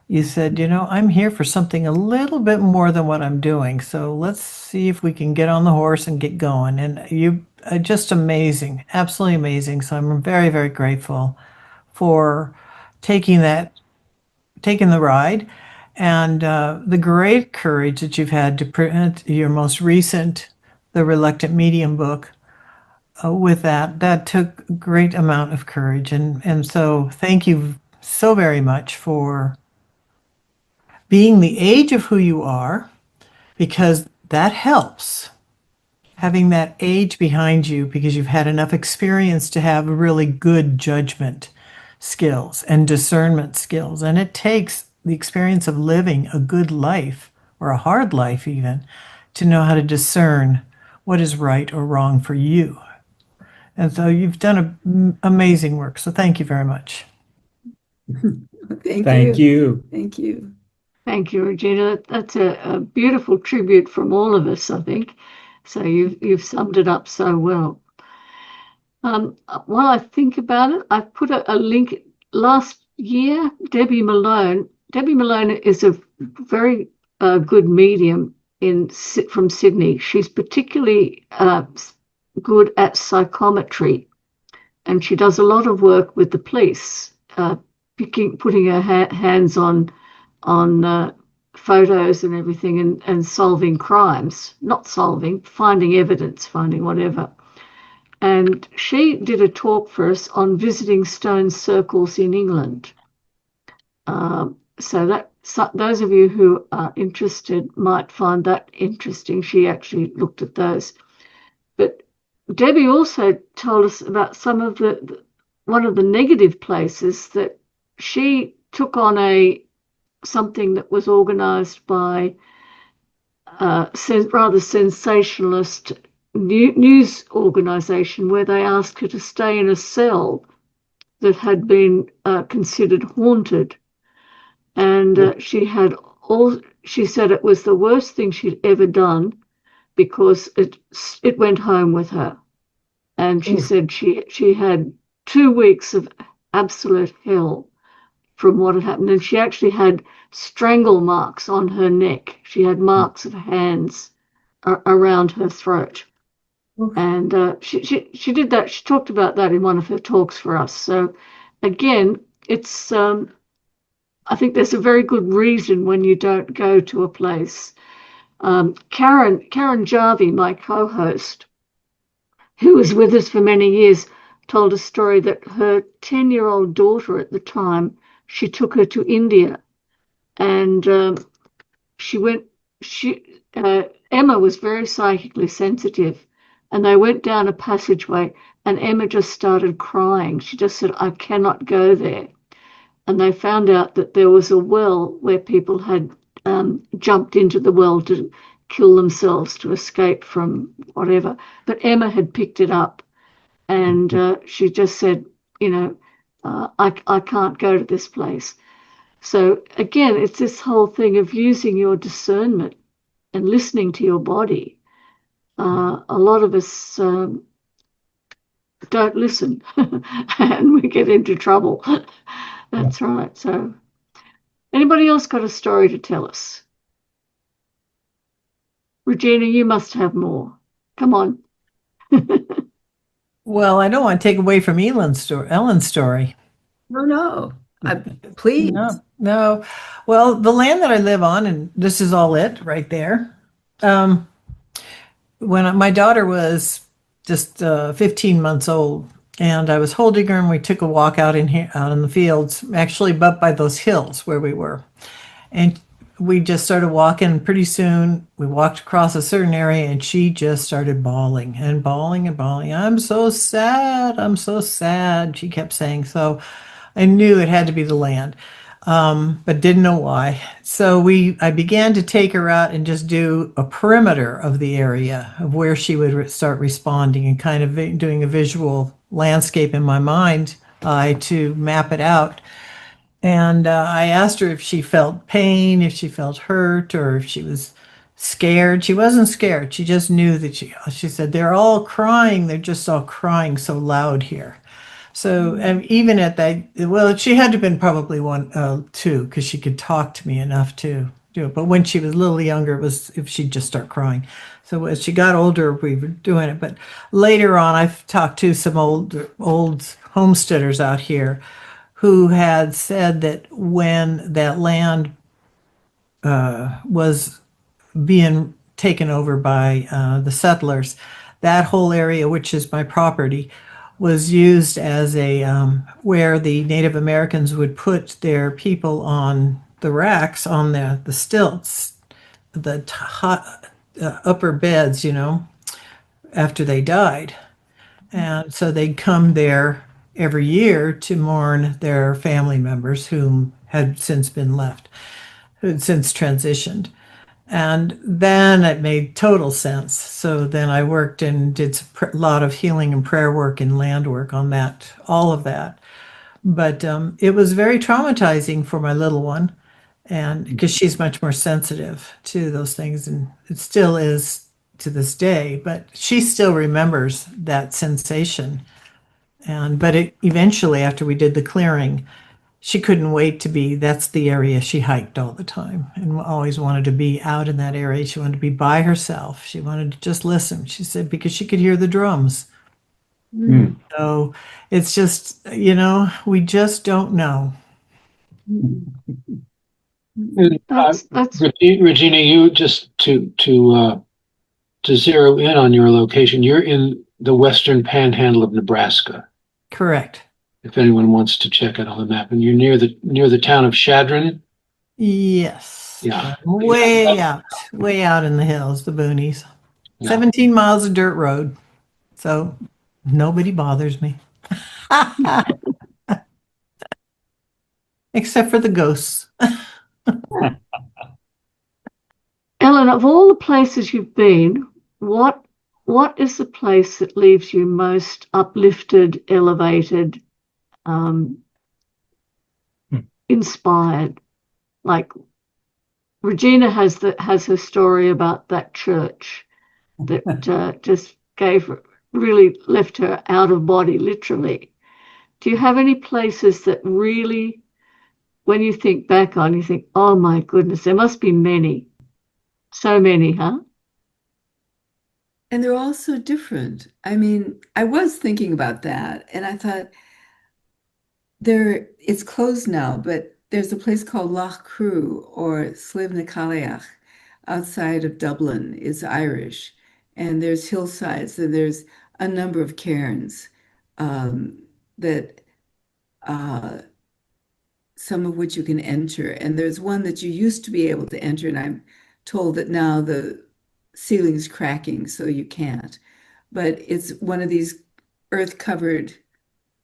You said, I'm here for something a little bit more than what I'm doing. So let's see if we can get on the horse and get going. And you are just amazing, absolutely amazing. So I'm very, very grateful for taking the ride, and the great courage that you've had to print your most recent, The Reluctant Medium book. With that took a great amount of courage. And so thank you so very much for being the age of who you are, because that helps. Having that age behind you, because you've had enough experience to have really good judgment skills and discernment skills. And it takes the experience of living a good life, or a hard life even, to know how to discern what is right or wrong for you. And so you've done amazing work. So thank you very much. Thank you. Thank you. Thank you, Regina. That's a beautiful tribute from all of us, I think. So you've summed it up so well. While I think about it, I've put a link last year. Debbie Malone is a very good medium from Sydney. She's particularly good at psychometry, and she does a lot of work with the police, putting her hands on photos and everything, and solving crimes, finding evidence, finding whatever. And she did a talk for us on visiting stone circles in England. So those of you who are interested might find that interesting. She actually looked at those. But Debbie also told us about some of one of the negative places that she took on something that was organised by rather sensationalist news organisation, where they asked her to stay in a cell that had been considered haunted. And she said it was the worst thing she'd ever done, because it went home with her. And she said she had 2 weeks of absolute hell from what had happened. And she actually had strangle marks on her neck. She had marks of hands around her throat. And she did that. She talked about that in one of her talks for us. So again, it's I think there's a very good reason when you don't go to a place. Karen Jarvie, my co-host, who was with us for many years, told a story that her 10-year-old daughter at the time, she took her to India, and Emma was very psychically sensitive, and they went down a passageway, and Emma just started crying. She just said, "I cannot go there." And they found out that there was a well where people had jumped into the well to kill themselves to escape from whatever. But Emma had picked it up, and she just said, I can't go to this place. So again, it's this whole thing of using your discernment and listening to your body. A lot of us don't listen and we get into trouble. That's right. So anybody else got a story to tell us? Regina, you must have more. Come on. Well, I don't want to take away from Ellen's story. No. Please. No. Well, the land that I live on, and this is all it right there. When my daughter was just 15 months old, and I was holding her, and we took a walk out in the fields, actually up by those hills where we were, and we just started walking. Pretty soon, we walked across a certain area, and she just started bawling and bawling and bawling. I'm so sad. I'm so sad. She kept saying. So I knew it had to be the land, but didn't know why. So I began to take her out and just do a perimeter of the area of where she would start responding, and kind of doing a visual landscape in my mind to map it out. And I asked her if she felt pain, if she felt hurt, or if she was scared. She wasn't scared. She just knew that she said, they're all crying. They're just all crying so loud here. So even at that, well, she had to have been probably two, because she could talk to me enough to do it. But when she was a little younger, it was if she'd just start crying. So as she got older, we were doing it. But later on, I've talked to some old homesteaders out here who had said that when that land was being taken over by the settlers, that whole area, which is my property, was used as a where the Native Americans would put their people on the racks, on the stilts, the upper beds, after they died. And so they'd come there every year to mourn their family members whom had since been left, who had since transitioned. And then it made total sense. So then I worked and did a lot of healing and prayer work and land work on that, all of that. But it was very traumatizing for my little one, and because she's much more sensitive to those things, and it still is to this day. But she still remembers that sensation. But eventually, after we did the clearing, she couldn't wait to be, that's the area she hiked all the time and always wanted to be out in that area. She wanted to be by herself. She wanted to just listen. She said, because she could hear the drums. So it's just, we just don't know. That's Regina, you just to zero in on your location, you're in the western panhandle of Nebraska. Correct. If anyone wants to check it on the map, and you're near the town of Shadron. Yes. Yeah. Way out in the hills, the boonies. Yeah. 17 miles of dirt road. So nobody bothers me. Except for the ghosts. Elyn, of all the places you've been, what is the place that leaves you most uplifted, elevated, inspired? Like Regina has her story about that church that just really left her out of body, literally. Do you have any places that really, when you think back on, you think, oh my goodness, there must be many, so many, huh? And they're all so different. I mean, I was thinking about that, and I thought it's closed now, but there's a place called Loch Crew or Slivnicaleach outside of Dublin. It's Irish, and there's hillsides, and there's a number of cairns that some of which you can enter. And there's one that you used to be able to enter, and I'm told that now the ceiling's cracking, so you can't. But it's one of these earth-covered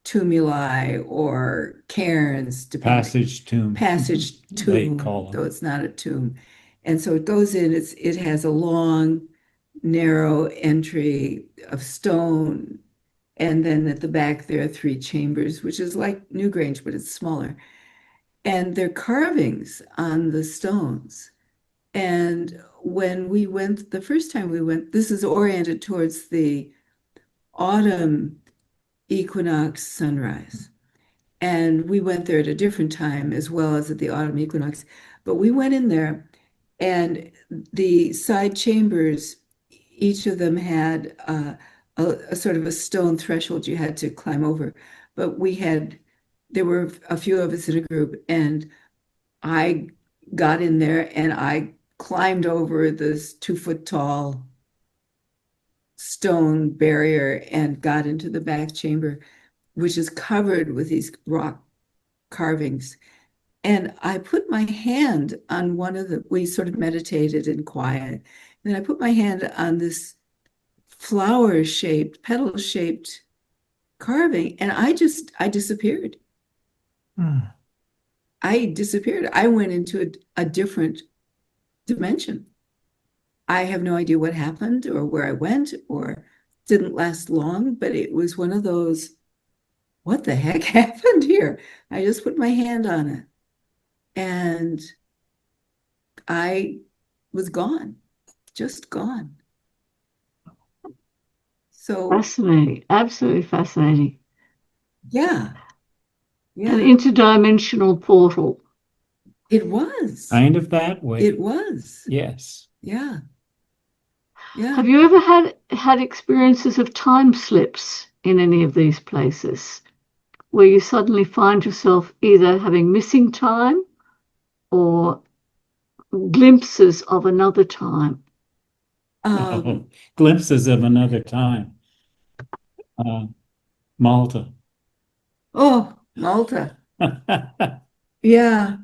tumuli or cairns, Passage tomb. passage They tomb, call them. though it's not a tomb. And so it goes in, it has a long, narrow entry of stone. And then at the back, there are 3 chambers, which is like Newgrange, but it's smaller. And they're carvings on the stones. And when we went, the first time we went, this is oriented towards the autumn equinox sunrise. And we went there at a different time as well as at the autumn equinox. But we went in there, and the side chambers, each of them had a sort of a stone threshold you had to climb over. But there were a few of us in a group, and I got in there and I climbed over this 2-foot tall stone barrier and got into the back chamber, which is covered with these rock carvings. And I put my hand on we sort of meditated in quiet. And I put my hand on this flower-shaped, petal-shaped carving, and I disappeared. I disappeared. I went into a different dimension. I have no idea what happened or where I went, or didn't last long, but it was one of those, what the heck happened here? I just put my hand on it and I was gone, just gone. So Fascinating, absolutely fascinating. yeah. An interdimensional portal. It was. Kind of that way. It was. Yes. Yeah. Have you ever had experiences of time slips in any of these places where you suddenly find yourself either having missing time or glimpses of another time? Glimpses of another time. Malta. Oh, Malta. Yeah.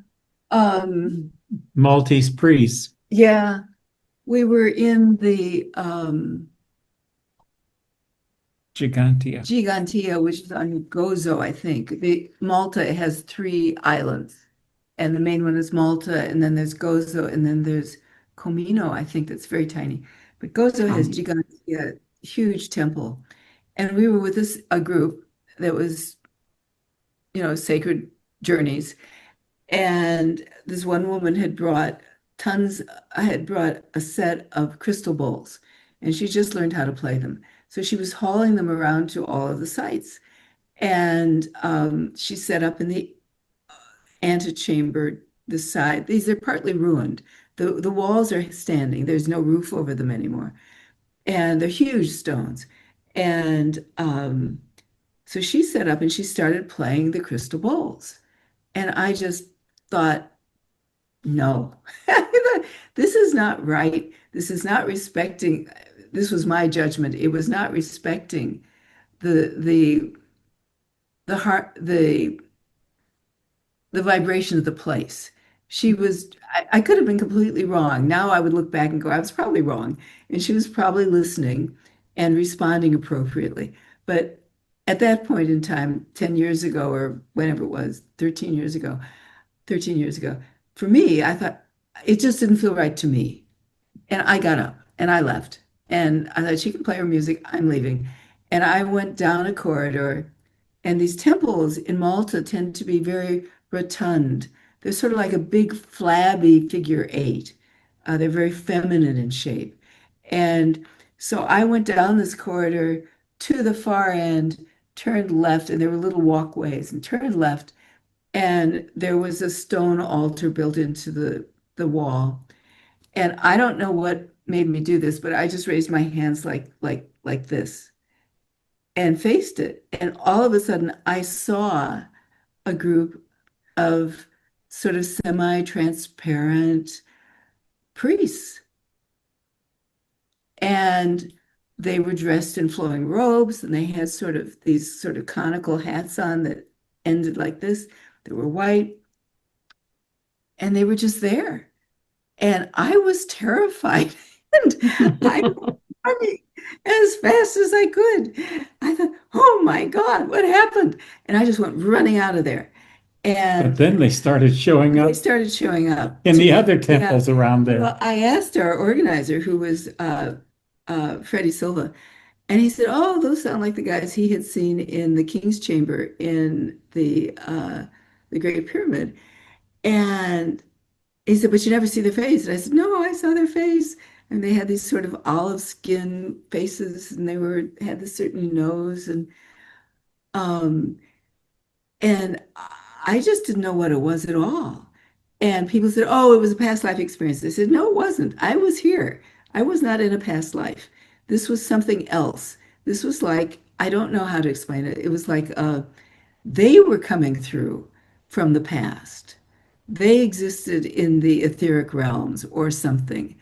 Maltese priests. Yeah. We were in the Gigantia, which is on Gozo, I think. Malta has 3 islands, and the main one is Malta, and then there's Gozo, and then there's Comino, I think, that's very tiny. But Gozo has Gigantia, huge temple. And we were with a group that was, sacred journeys. And this one woman had brought a set of crystal bowls, and she just learned how to play them. So she was hauling them around to all of the sites. And she set up in the antechamber, the side. These are partly ruined. The walls are standing. There's no roof over them anymore. And they're huge stones. And so she set up and she started playing the crystal bowls. And I just thought, no, this is not right. This is not respecting. This was my judgment. It was not respecting the heart, the vibration of the place. I could have been completely wrong. Now I would look back and go, I was probably wrong. And she was probably listening and responding appropriately. But at that point in time, 10 years ago, or whenever it was, 13 years ago, for me, I thought it just didn't feel right to me. And I got up and I left. And I thought, she can play her music, I'm leaving. And I went down a corridor, and these temples in Malta tend to be very rotund. They're sort of like a big flabby figure 8. They're very feminine in shape. And so I went down this corridor to the far end, turned left, and there were little walkways, and turned left, and there was a stone altar built into the wall. And I don't know what made me do this, but I just raised my hands like this and faced it. And all of a sudden I saw a group of sort of semi-transparent priests. And they were dressed in flowing robes, and they had these sort of conical hats on that ended like this. They were white, and they were just there. And I was terrified. And I was running as fast as I could. I thought, oh my God, what happened? And I just went running out of there. But And then they started showing they up started showing up in the too. other temples around there. Well, I asked our organizer, who was Freddie Silva, and he said, "Oh, those sound like the guys he had seen in the King's Chamber in the Great Pyramid." And he said, "But you never see their face." And I said, "No, I saw their face." And they had these sort of olive skin faces, and they had this certain nose, um, and I just didn't know what it was at all. And people said, "Oh, it was a past life experience." I said, "No, it wasn't. I was here. I was not in a past life. This was something else. This was like, I don't know how to explain it. It was like they were coming through from the past. They existed in the etheric realms or something.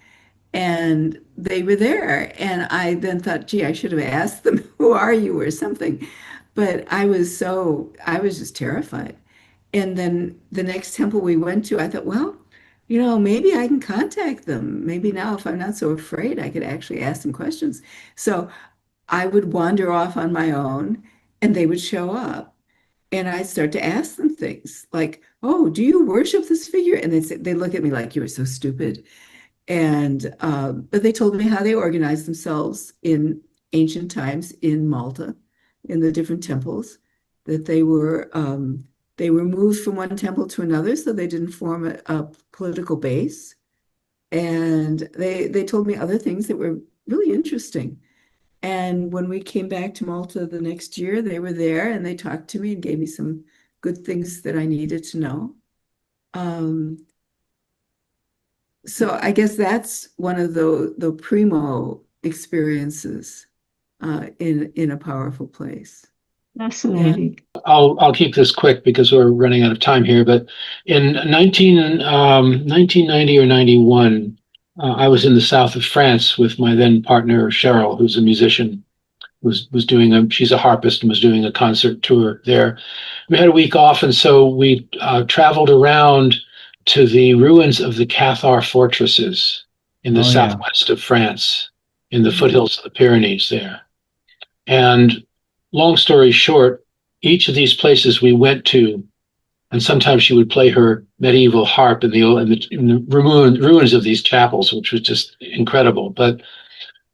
And they were there. And I then thought, gee, I should have asked them, who are you or something. But I was just terrified. And then the next temple we went to, I thought, well, maybe I can contact them. Maybe now, if I'm not so afraid, I could actually ask them questions. So I would wander off on my own and they would show up. And I'd start to ask them things like, "Oh, do you worship this figure?" And they look at me like, "You are so stupid." And but they told me how they organized themselves in ancient times in Malta, in the different temples, that they were moved from one temple to another, so they didn't form a political base. And they told me other things that were really interesting. And when we came back to Malta the next year, they were there and they talked to me and gave me some good things that I needed to know. Um, so I guess that's one of the primo experiences in a powerful place. Fascinating. I'll keep this quick because we're running out of time here. But in 1990 or 91, I was in the south of France with my then partner Cheryl, who's a musician, was doing she's a harpist and was doing a concert tour there. We had a week off, and so we traveled around to the ruins of the Cathar fortresses in the southwest of France, in the foothills of the Pyrenees there. And long story short, each of these places we went to, and sometimes she would play her medieval harp in the ruins of these chapels, which was just incredible. But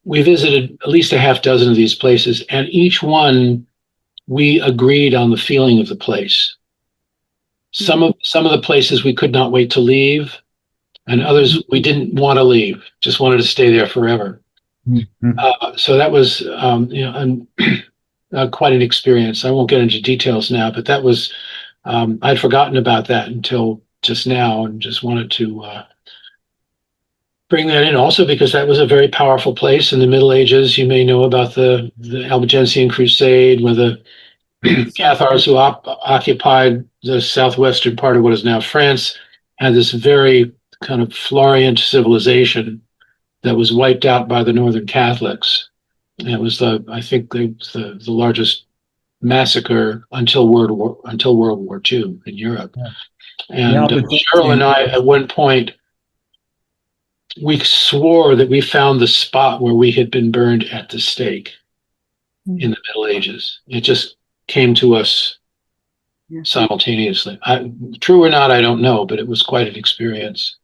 we visited at least a half dozen of these places, and each one we agreed on the feeling of the place. Some of the places we could not wait to leave, and others we didn't want to leave, just wanted to stay there forever. So that was quite an experience. I won't get into details now, but that was I'd forgotten about that until just now, and just wanted to bring that in also because that was a very powerful place in the Middle Ages. You may know about the Albigensian Crusade, where the Cathars who occupied the southwestern part of what is now France had this very kind of Florient civilization that was wiped out by the Northern Catholics. And it was I think the largest massacre until World War II in Europe. Yeah. And Cheryl and I, at one point, we swore that we found the spot where we had been burned at the stake in the Middle Ages. It just came to us simultaneously. True or not, I don't know, but it was quite an experience.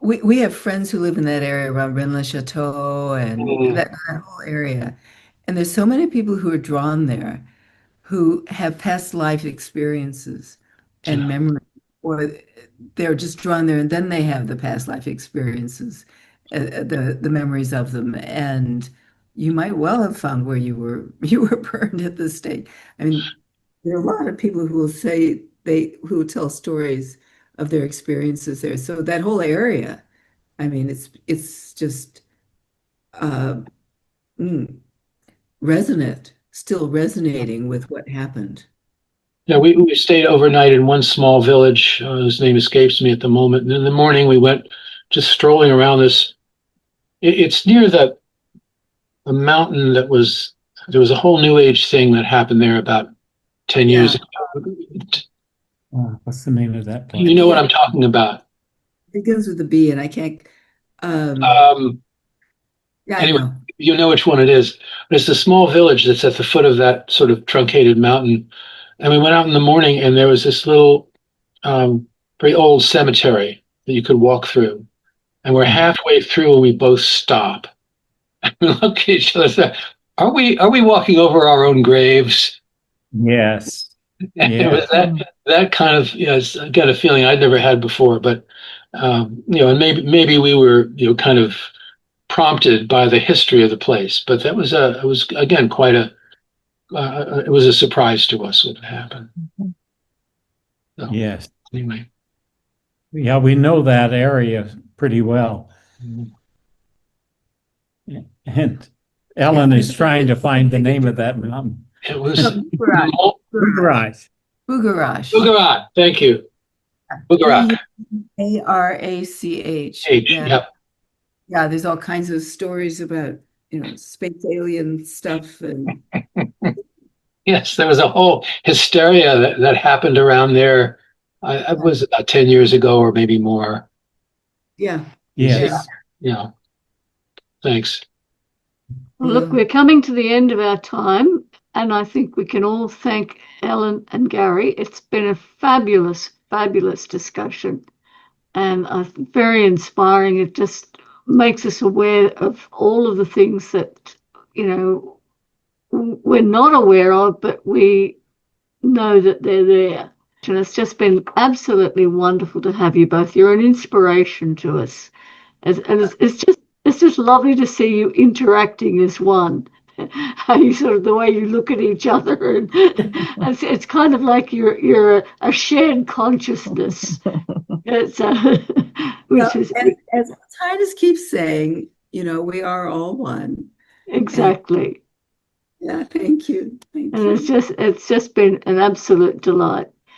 We have friends who live in that area around Rennes-le-Château and that whole area. And there's so many people who are drawn there who have past life experiences and memory, or they're just drawn there and then they have the past life experiences, the memories of them. And you might well have found where you were burned at the stake. I mean, there are a lot of people who will say who tell stories of their experiences there. So that whole area, I mean, it's just still resonating with what happened. Yeah, we stayed overnight in one small village whose name escapes me at the moment. And in the morning, we went just strolling around this. It's near the mountain there was a whole New Age thing that happened there about 10 years ago. What's the name of that place? You know what I'm talking about. It begins with a B, and I can't. Anyway, I know. You know which one it is. But it's a small village that's at the foot of that sort of truncated mountain. And we went out in the morning, and there was this little, very old cemetery that you could walk through. And we're halfway through, and we both stop. And we look at each other and say, are we walking over our own graves? Yes. And it Yeah. was that kind of, again, a feeling I'd never had before, but, and maybe we were, kind of prompted by the history of the place, but it was again, it was a surprise to us what had happened. So, Yes. anyway. Yeah, we know that area pretty well. And Ellen is trying to find the name of that mountain. It was Bugarash. Bugarash. Bugarat. Thank you. Bugarat. Arach. Yeah. Yep. Yeah, there's all kinds of stories about, space alien stuff and Yes, there was a whole hysteria that happened around there. I was about 10 years ago or maybe more. yeah. Yes. Yeah. Thanks. Well, look, we're coming to the end of our time, and I think we can all thank Elyn and Gary. It's been a fabulous, fabulous discussion, and very inspiring. It just makes us aware of all of the things that, we're not aware of, but we know that they're there. And it's just been absolutely wonderful to have you both. You're an inspiration to us. And it's just lovely to see you interacting as one. How you sort of the way you look at each other, and it's kind of like you're a shared consciousness. It's which is as Titus keeps saying, we are all one. exactly. Yeah, thank you. Thank And you. it's just been an absolute delight.